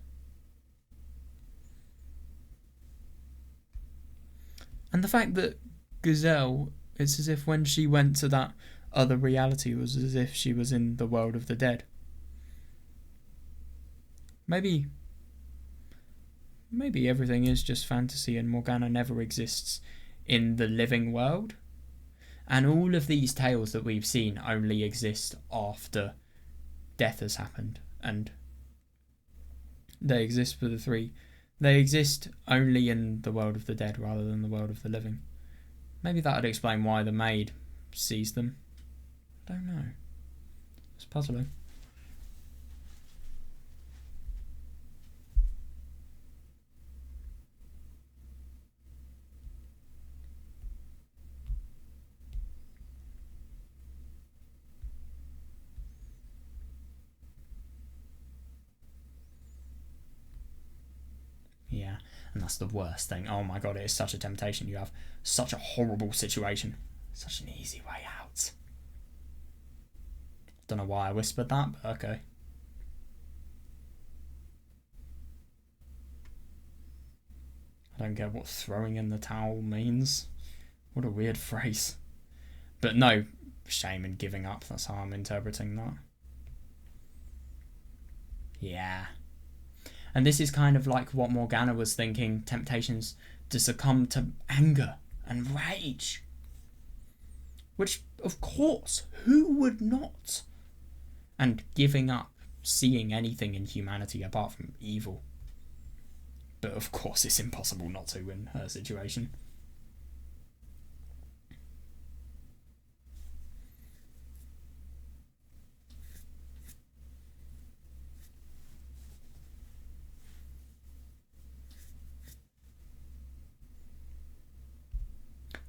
And the fact that Giselle, it's as if when she went to that other reality, it was as if she was in the world of the dead. Maybe everything is just fantasy and Morgana never exists in the living world. And all of these tales that we've seen only exist after death has happened. And they exist for the three. They exist only in the world of the dead rather than the world of the living. Maybe that would explain why the maid sees them. I don't know. It's puzzling. Yeah, and that's the worst thing. Oh my god, it is such a temptation. You have such a horrible situation. Such an easy way out. Don't know why I whispered that, but okay. I don't get what throwing in the towel means. What a weird phrase. But no, shame and giving up. That's how I'm interpreting that. Yeah. And this is kind of like what Morgana was thinking, temptations to succumb to anger and rage. Which, of course, who would not? And giving up seeing anything in humanity apart from evil. But of course it's impossible not to in her situation.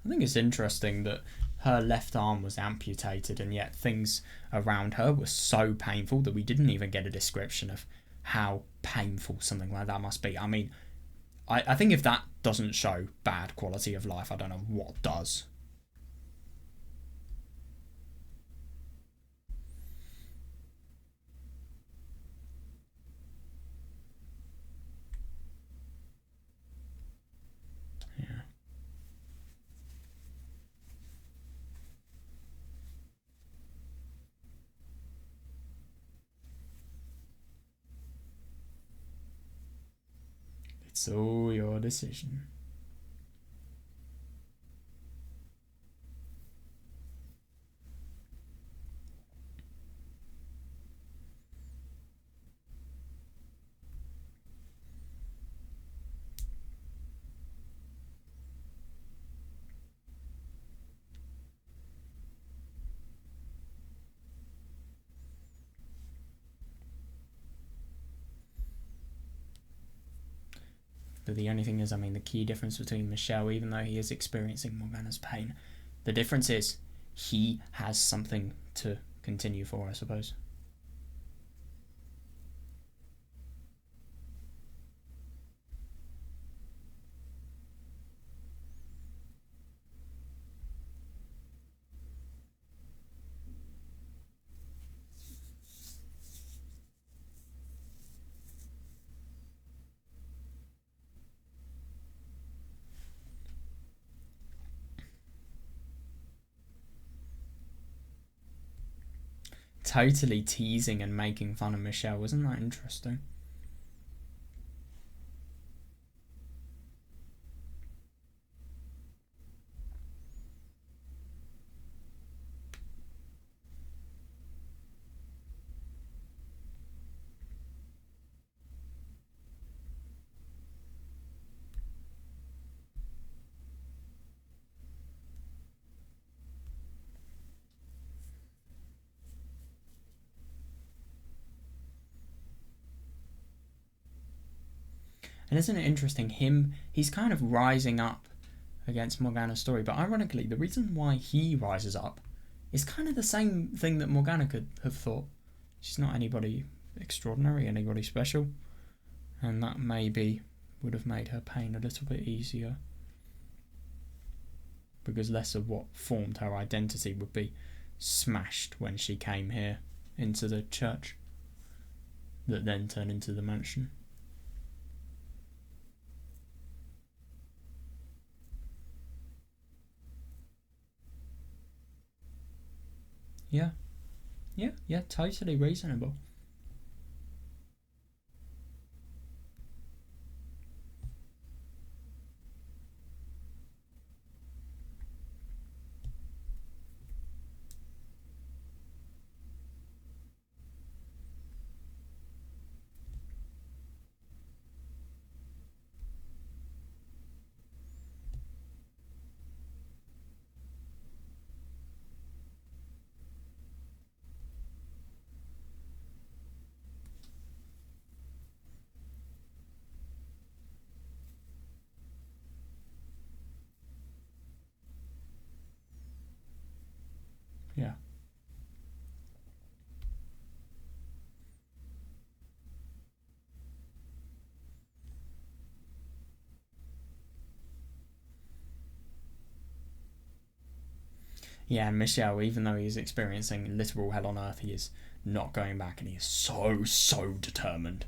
I think it's interesting that her left arm was amputated and yet things around her were so painful that we didn't even get a description of how painful something like that must be. I mean, I think if that doesn't show bad quality of life, I don't know what does. Yeah. It's all your decision. But the only thing is, I mean, the key difference between Michel, even though he is experiencing Morgana's pain, the difference is he has something to continue for, I suppose. Totally teasing and making fun of Michel, wasn't that interesting? And isn't it interesting? He's kind of rising up against Morgana's story, but ironically, the reason why he rises up is kind of the same thing that Morgana could have thought. She's not anybody extraordinary, anybody special, and that maybe would have made her pain a little bit easier, because less of what formed her identity would be smashed when she came here into the church that then turned into the mansion. Yeah, totally reasonable. Yeah. Yeah, and Michel, even though he's experiencing literal hell on earth, he is not going back, and he is so determined.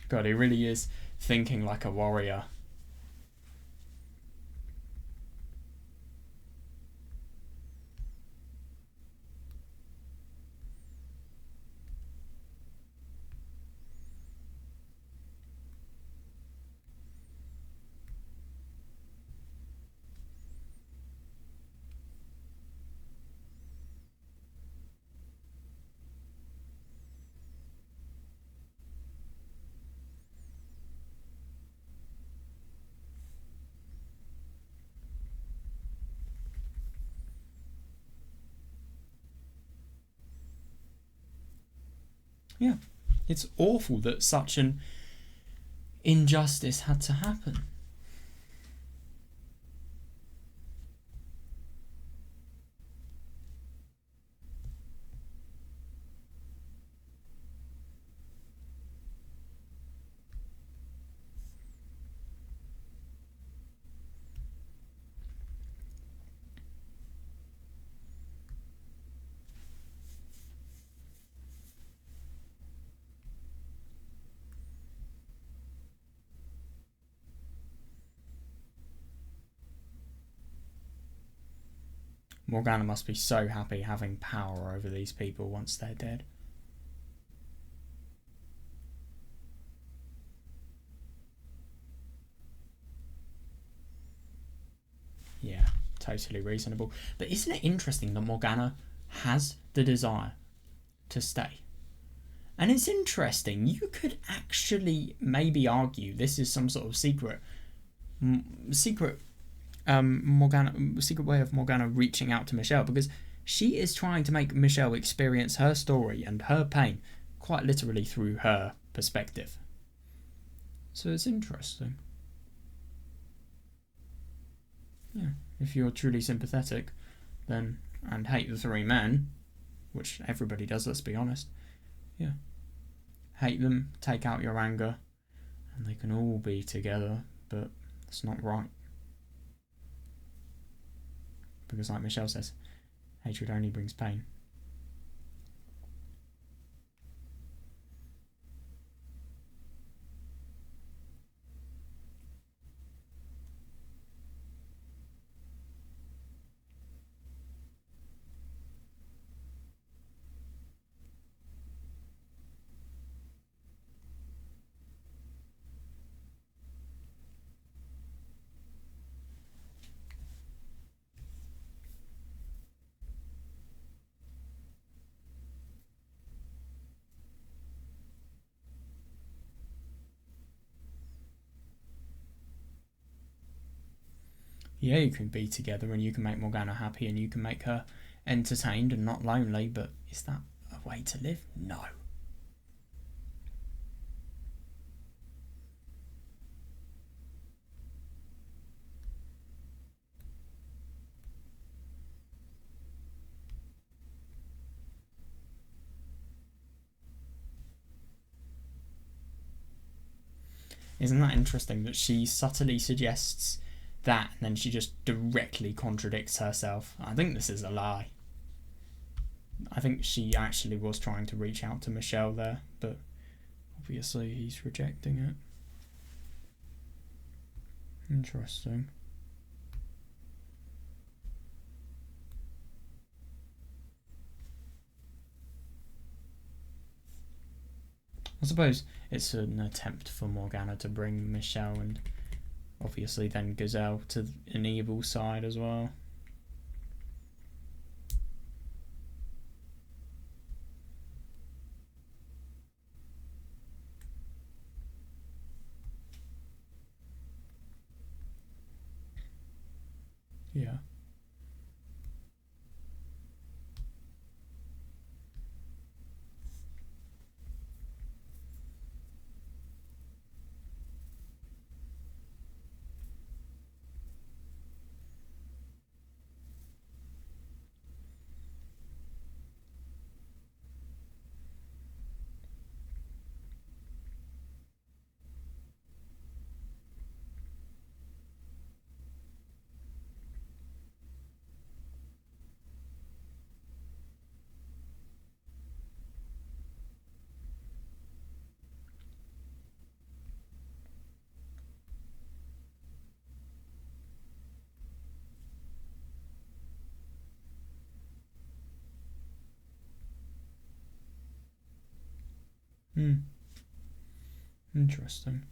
God, he really is thinking like a warrior. Yeah, it's awful that such an injustice had to happen. Morgana must be so happy having power over these people once they're dead. Yeah, totally reasonable. But isn't it interesting that Morgana has the desire to stay? And it's interesting, you could actually maybe argue this is some sort of secret Morgana, secret way of Morgana reaching out to Michel, because she is trying to make Michel experience her story and her pain quite literally through her perspective. So it's interesting. Yeah, if you're truly sympathetic, then and hate the three men, which everybody does, let's be honest. Yeah, hate them, take out your anger, and they can all be together, but it's not right. Because, like Michel says, hatred only brings pain. yeah, you can be together and you can make Morgana happy and you can make her entertained and not lonely, but is that a way to live? No. Isn't that interesting that she subtly suggests that and then she just directly contradicts herself? I think this is a lie. I think she actually was trying to reach out to Michel there, but obviously he's rejecting it. Interesting. I suppose it's an attempt for Morgana to bring Michel and obviously then Giselle to an evil side as well. Yeah. Interesting.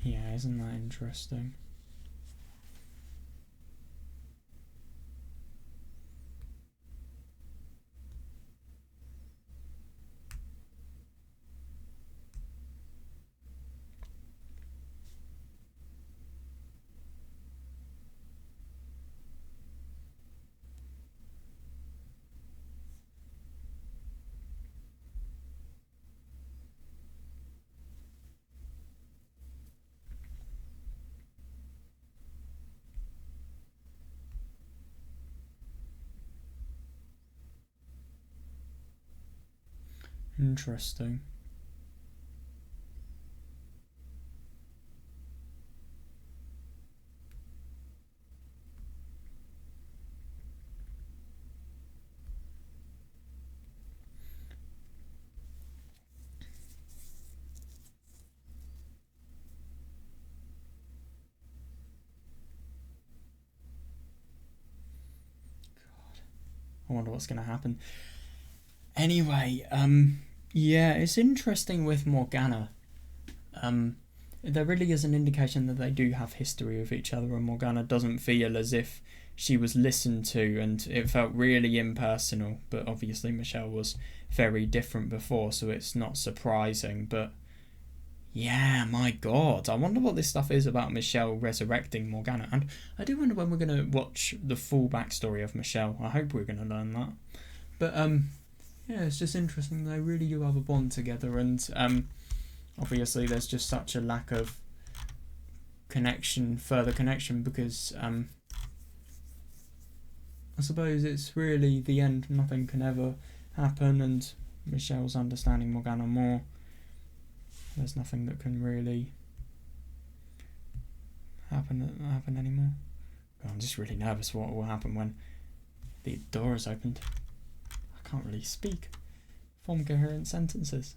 Yeah, isn't that interesting? Interesting. I wonder what's going to happen. Anyway, yeah, it's interesting with Morgana. There really is an indication that they do have history with each other, and Morgana doesn't feel as if she was listened to, and it felt really impersonal. But obviously, Michel was very different before, so it's not surprising. But yeah, my god, I wonder what this stuff is about Michel resurrecting Morgana, and I do wonder when we're gonna watch the full backstory of Michel. I hope we're gonna learn that. But yeah, it's just interesting. They really do have a bond together, and obviously there's just such a lack of further connection, because I suppose it's really the end. Nothing can ever happen, and Michel's understanding Morgana more. There's nothing that can really happen anymore. I'm just really nervous what will happen when the door is opened. I can't really speak, form coherent sentences.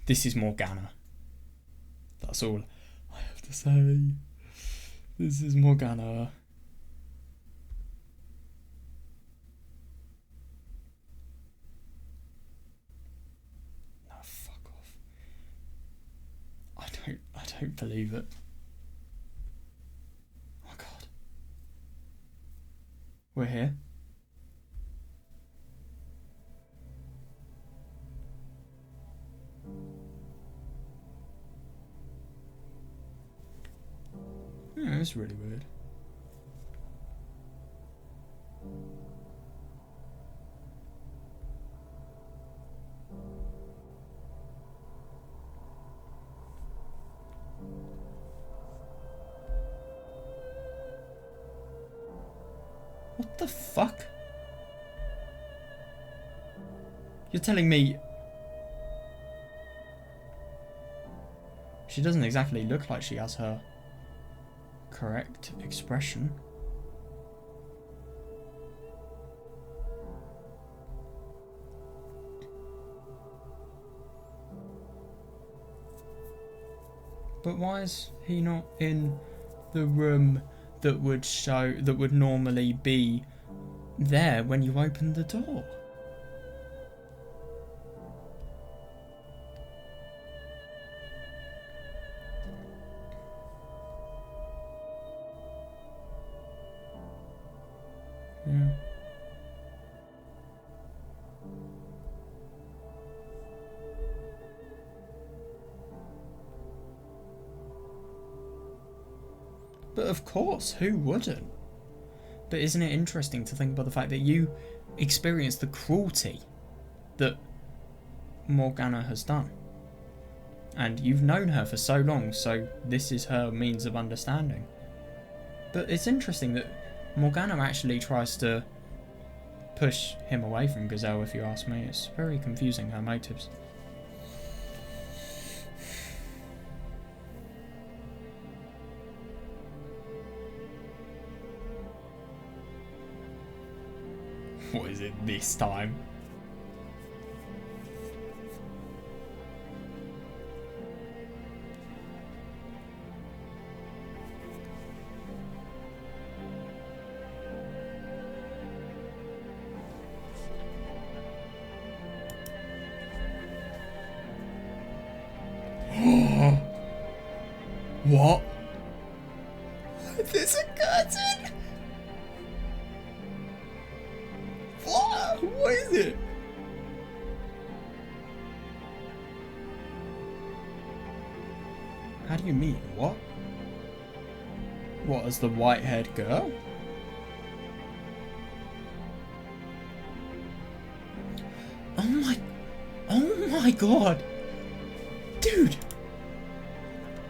This is Morgana. That's all I have to say. This is Morgana. No, fuck off. I don't believe it. Oh god. We're here. Yeah, it's really weird. What the fuck? You're telling me she doesn't exactly look like she has her correct expression. But why is he not in the room that would normally be there when you open the door? Yeah. But of course, who wouldn't? But isn't it interesting to think about the fact that you experienced the cruelty that Morgana has done? And you've known her for so long, so this is her means of understanding. But it's interesting that Morgana actually tries to push him away from Giselle, if you ask me. It's very confusing, her motives. What is it this time? What? There's a curtain! What? What is it? How do you mean? What? What, as the white-haired girl? Oh my god! Dude!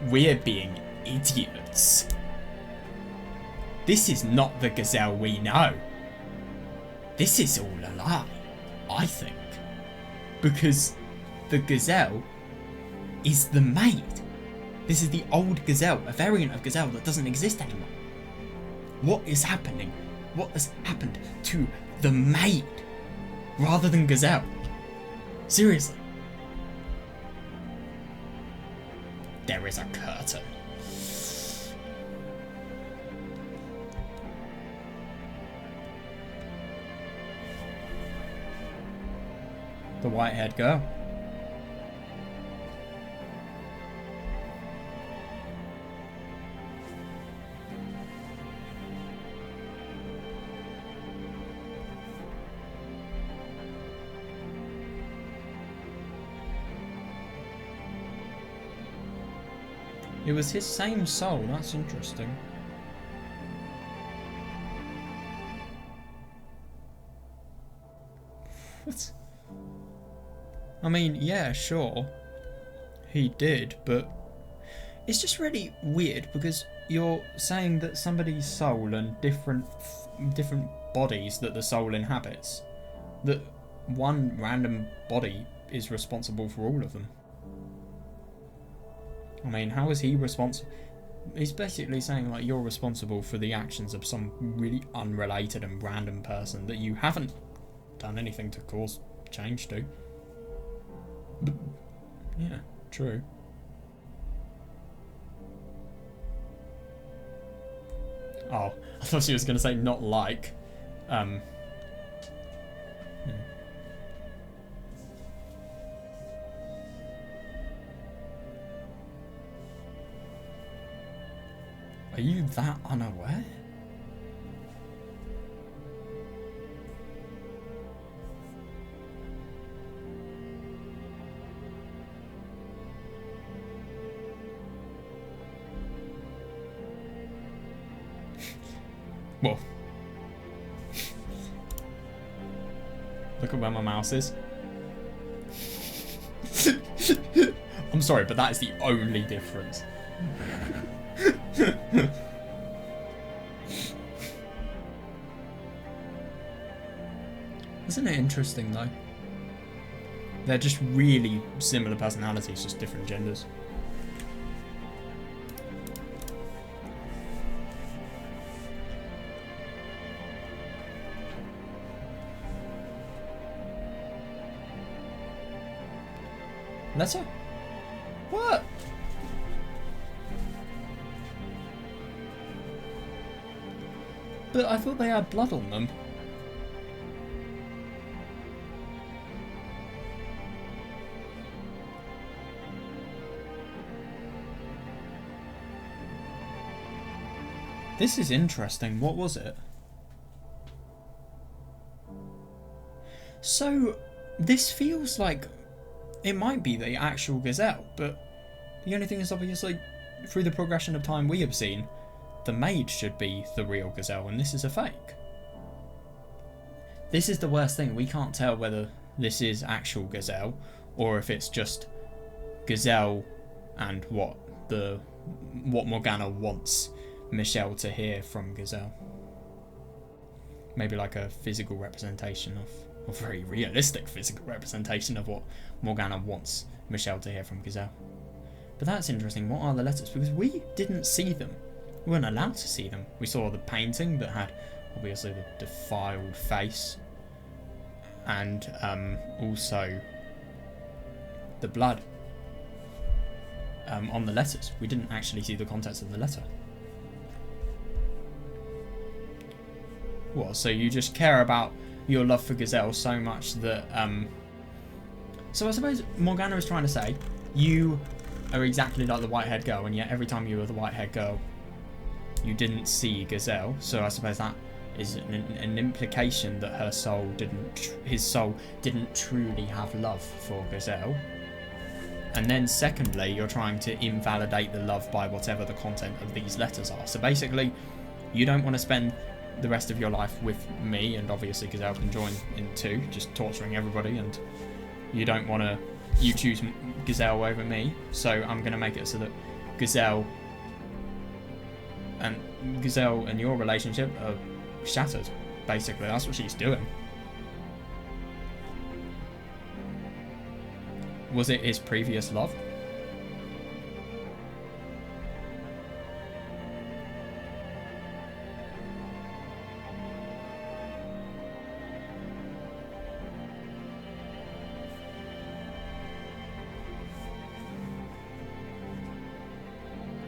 We're being idiots. This is not the Giselle we know. This is all a lie, I think. Because the Giselle is the maid. This is the old Giselle, a variant of Giselle that doesn't exist anymore. What is happening? What has happened to the maid rather than Giselle? Seriously. There is a curtain. The white-haired girl. It was his same soul, that's interesting. What? I mean, yeah, sure. He did, but it's just really weird because you're saying that somebody's soul and different bodies that the soul inhabits, that one random body is responsible for all of them. I mean, how is he responsible? He's basically saying, like, you're responsible for the actions of some really unrelated and random person that you haven't done anything to cause change to. But Yeah, true. Oh, I thought she was going to say not like. Hmm. Are you that unaware? Well, look at where my mouse is. I'm sorry, but that is the only difference. Isn't it interesting though? They're just really similar personalities, just different genders. Letter? What? But I thought they had blood on them. This is interesting. What was it? So, this feels like it might be the actual Giselle, but the only thing is obviously through the progression of time we have seen, the maid should be the real Giselle and this is a fake. This is the worst thing. We can't tell whether this is actual Giselle or if it's just Giselle and what Morgana wants Michel to hear from Giselle. Maybe like a physical representation of, a very realistic physical representation of what Morgana wants Michel to hear from Giselle. But that's interesting. What are the letters? Because we didn't see them. We weren't allowed to see them. We saw the painting that had obviously the defiled face and also the blood on the letters. We didn't actually see the contents of the letter. What, so you just care about your love for Giselle so much that so I suppose Morgana is trying to say you are exactly like the white-haired girl, and yet every time you were the white-haired girl you didn't see Giselle. So I suppose that is an implication that his soul didn't truly have love for Giselle. And then secondly, you're trying to invalidate the love by whatever the content of these letters are. So basically, you don't want to spend the rest of your life with me, and obviously Giselle can join in too, just torturing everybody, and you don't want to, you choose Giselle over me, so I'm going to make it so that Giselle and your relationship are shattered. Basically, that's what she's doing. Was it his previous love?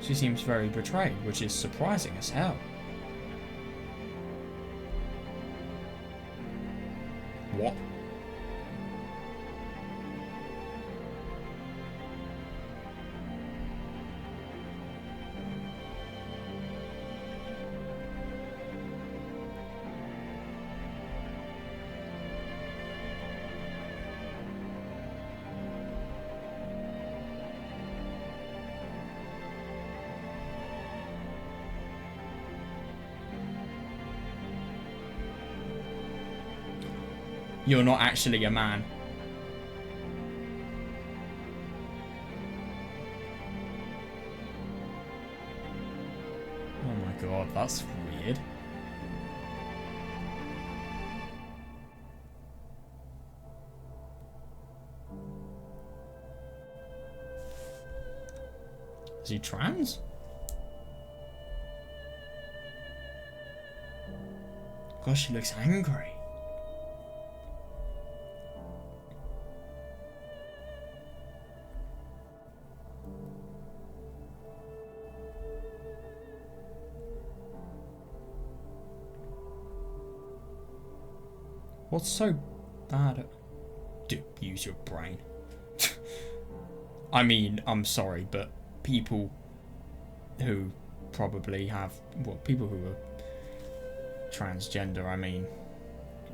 She seems very betrayed, which is surprising as hell. What? You're not actually a man. Oh my god, that's weird. Is he trans? Gosh, she looks angry. What's so bad at... use your brain. I mean, I'm sorry, but people who probably have... well, people who are transgender, I mean...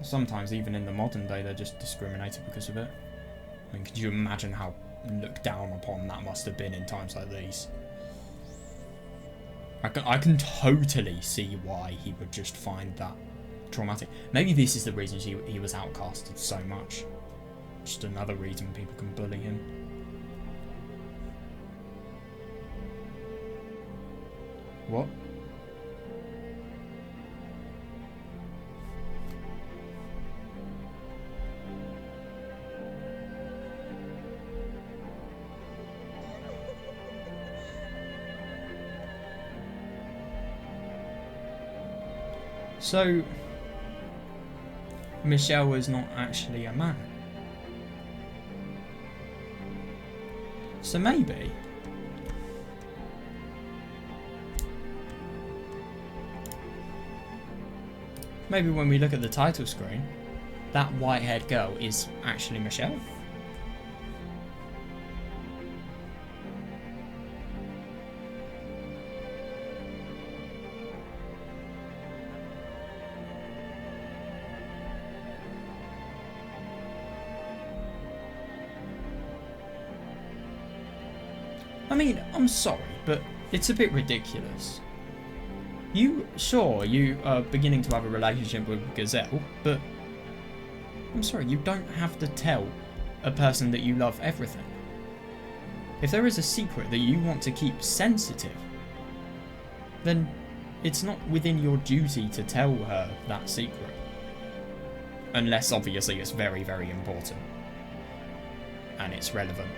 sometimes even in the modern day they're just discriminated because of it. I mean, could you imagine how looked down upon that must have been in times like these? I can totally see why he would just find that traumatic. Maybe this is the reason he was outcasted so much. Just another reason people can bully him. What? So, Michel was not actually a man. So maybe... maybe when we look at the title screen, that white-haired girl is actually Michel. I mean, I'm sorry, but it's a bit ridiculous. Sure, you are beginning to have a relationship with Giselle, but I'm sorry, you don't have to tell a person that you love everything. If there is a secret that you want to keep sensitive, then it's not within your duty to tell her that secret. Unless, obviously, it's very, very important. And it's relevant.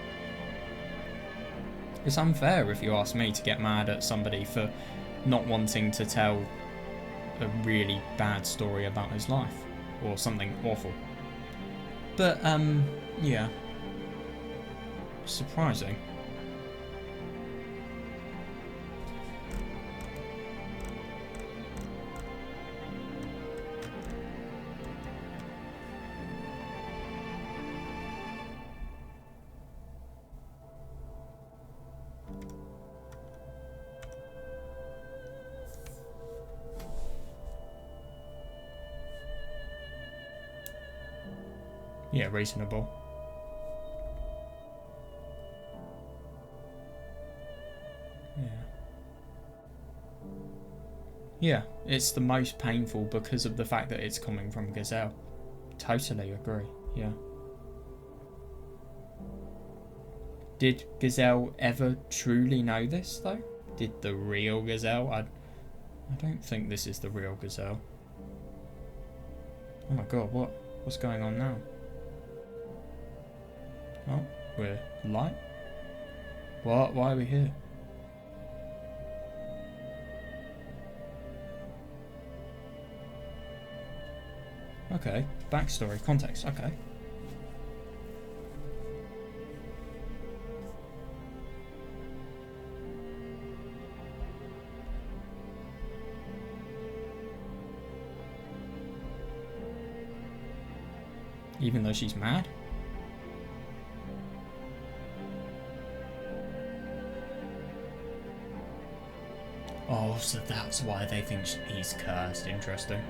It's unfair, if you ask me, to get mad at somebody for not wanting to tell a really bad story about his life. Or something awful. But, yeah. Surprising. Yeah, reasonable. Yeah. Yeah, it's the most painful because of the fact that it's coming from Giselle. Totally agree, yeah. Did Giselle ever truly know this, though? Did the real Giselle? I don't think this is the real Giselle. Oh my god, what's going on now? Oh, we're light? What? Why are we here? Okay, backstory, context, okay. Even though she's mad? Oh, so that's why they think he's cursed. Interesting.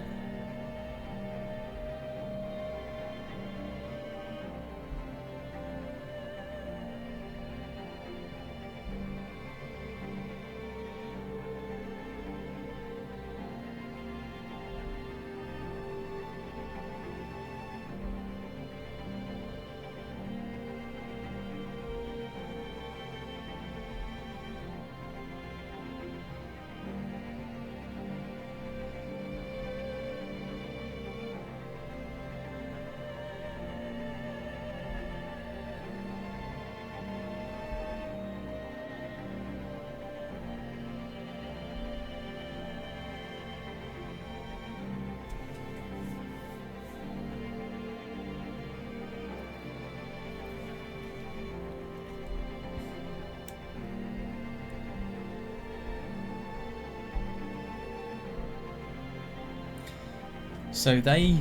So they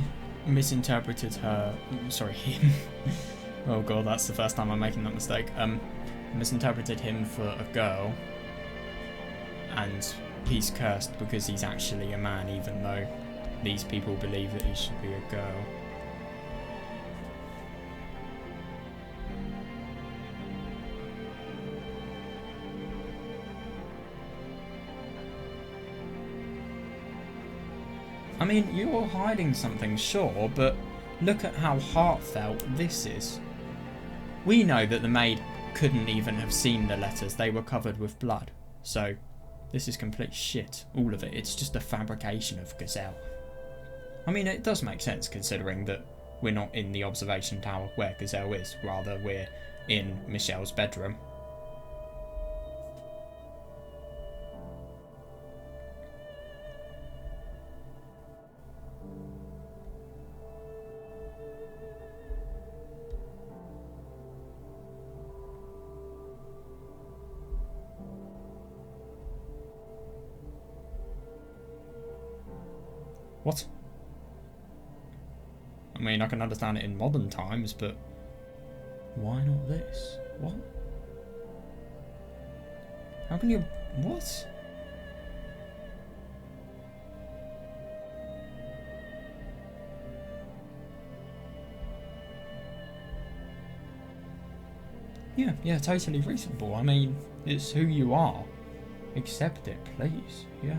misinterpreted her. Sorry, him. Oh god, that's the first time I'm making that mistake. Misinterpreted him for a girl, and he's cursed because he's actually a man, even though these people believe that he should be a girl. I mean, you're hiding something, sure, but look at how heartfelt this is. We know that the maid couldn't even have seen the letters, they were covered with blood. So, this is complete shit, all of it. It's just a fabrication of Giselle. I mean, it does make sense considering that we're not in the observation tower where Giselle is, rather we're in Michel's bedroom. What? I mean, I can understand it in modern times, but why not this? What? How can you... What? Yeah, totally reasonable. I mean, it's who you are. Accept it, please. Yeah.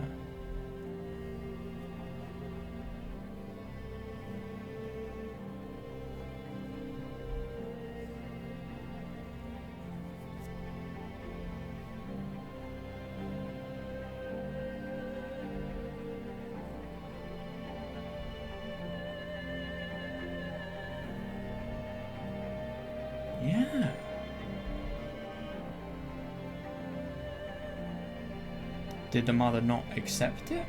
Yeah. Did the mother not accept it?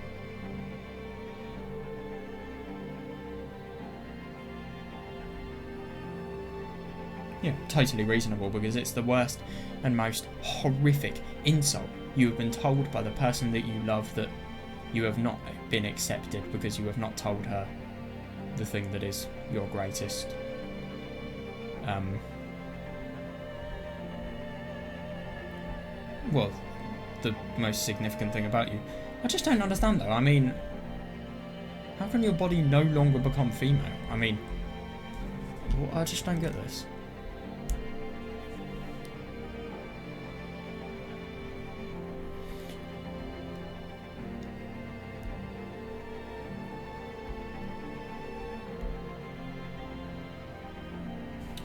Yeah, totally reasonable, because it's the worst and most horrific insult you have been told by the person that you love, that you have not been accepted because you have not told her the thing that is your greatest well, the most significant thing about you. I just don't understand though. I mean, how can your body no longer become female? I mean, I just don't get this.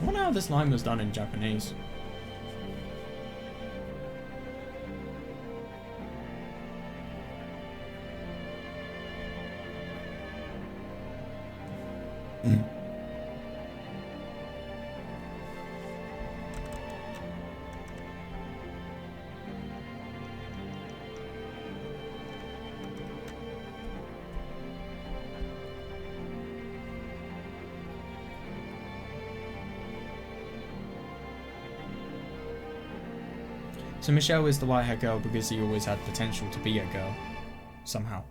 I wonder how this line was done in Japanese. So Michel is the white-haired girl because he always had potential to be a girl, somehow.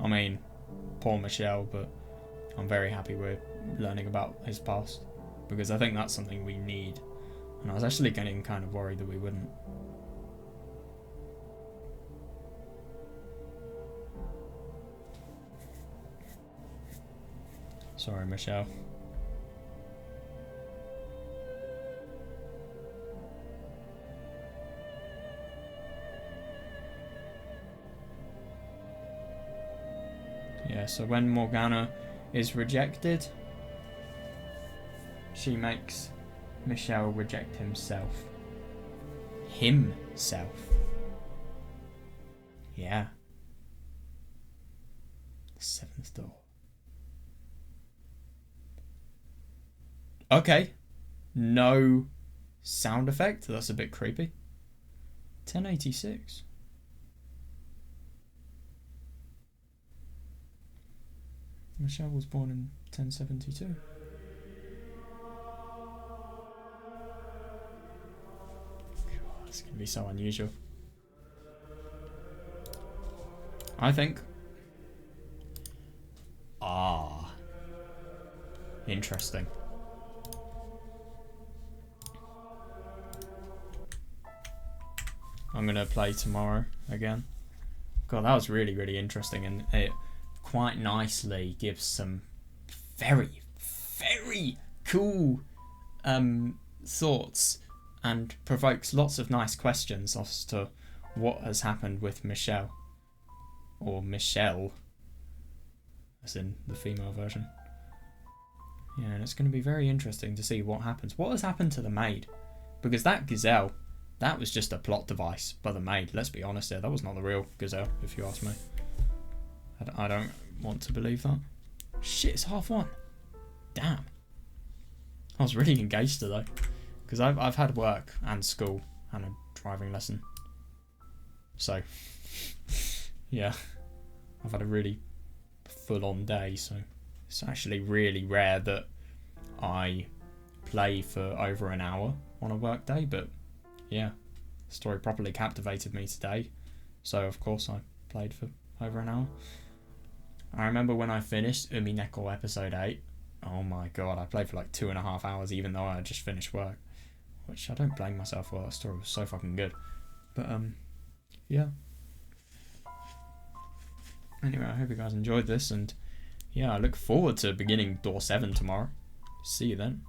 I mean, poor Michel, but I'm very happy we're learning about his past, because I think that's something we need, and I was actually getting kind of worried that we wouldn't. Sorry, Michel. Yeah, so when Morgana is rejected, she makes Michel reject himself. Himself. Yeah. The seventh door. Okay. No sound effect. That's a bit creepy. 1086. Michel was born in 1072. God, it's going to be so unusual. I think. Ah. Interesting. I'm going to play tomorrow again. God, that was really, really interesting, and it quite nicely gives some very, very cool thoughts and provokes lots of nice questions as to what has happened with Michel. Or Michelle, as in the female version. Yeah, and it's going to be very interesting to see what happens. What has happened to the maid? Because that Giselle, that was just a plot device by the maid. Let's be honest here, that was not the real Giselle, if you ask me. I don't want to believe that. Shit, it's 1:30. Damn. I was really engaged today. Because I've had work and school and a driving lesson. So, yeah. I've had a really full-on day, so it's actually really rare that I play for over an hour on a work day, but yeah, the story properly captivated me today, so of course I played for over an hour. I remember when I finished Umineko episode 8, oh my god, I played for like 2.5 hours even though I had just finished work, which I don't blame myself for. That story was so fucking good. But yeah. Anyway, I hope you guys enjoyed this, and yeah, I look forward to beginning Door 7 tomorrow. See you then.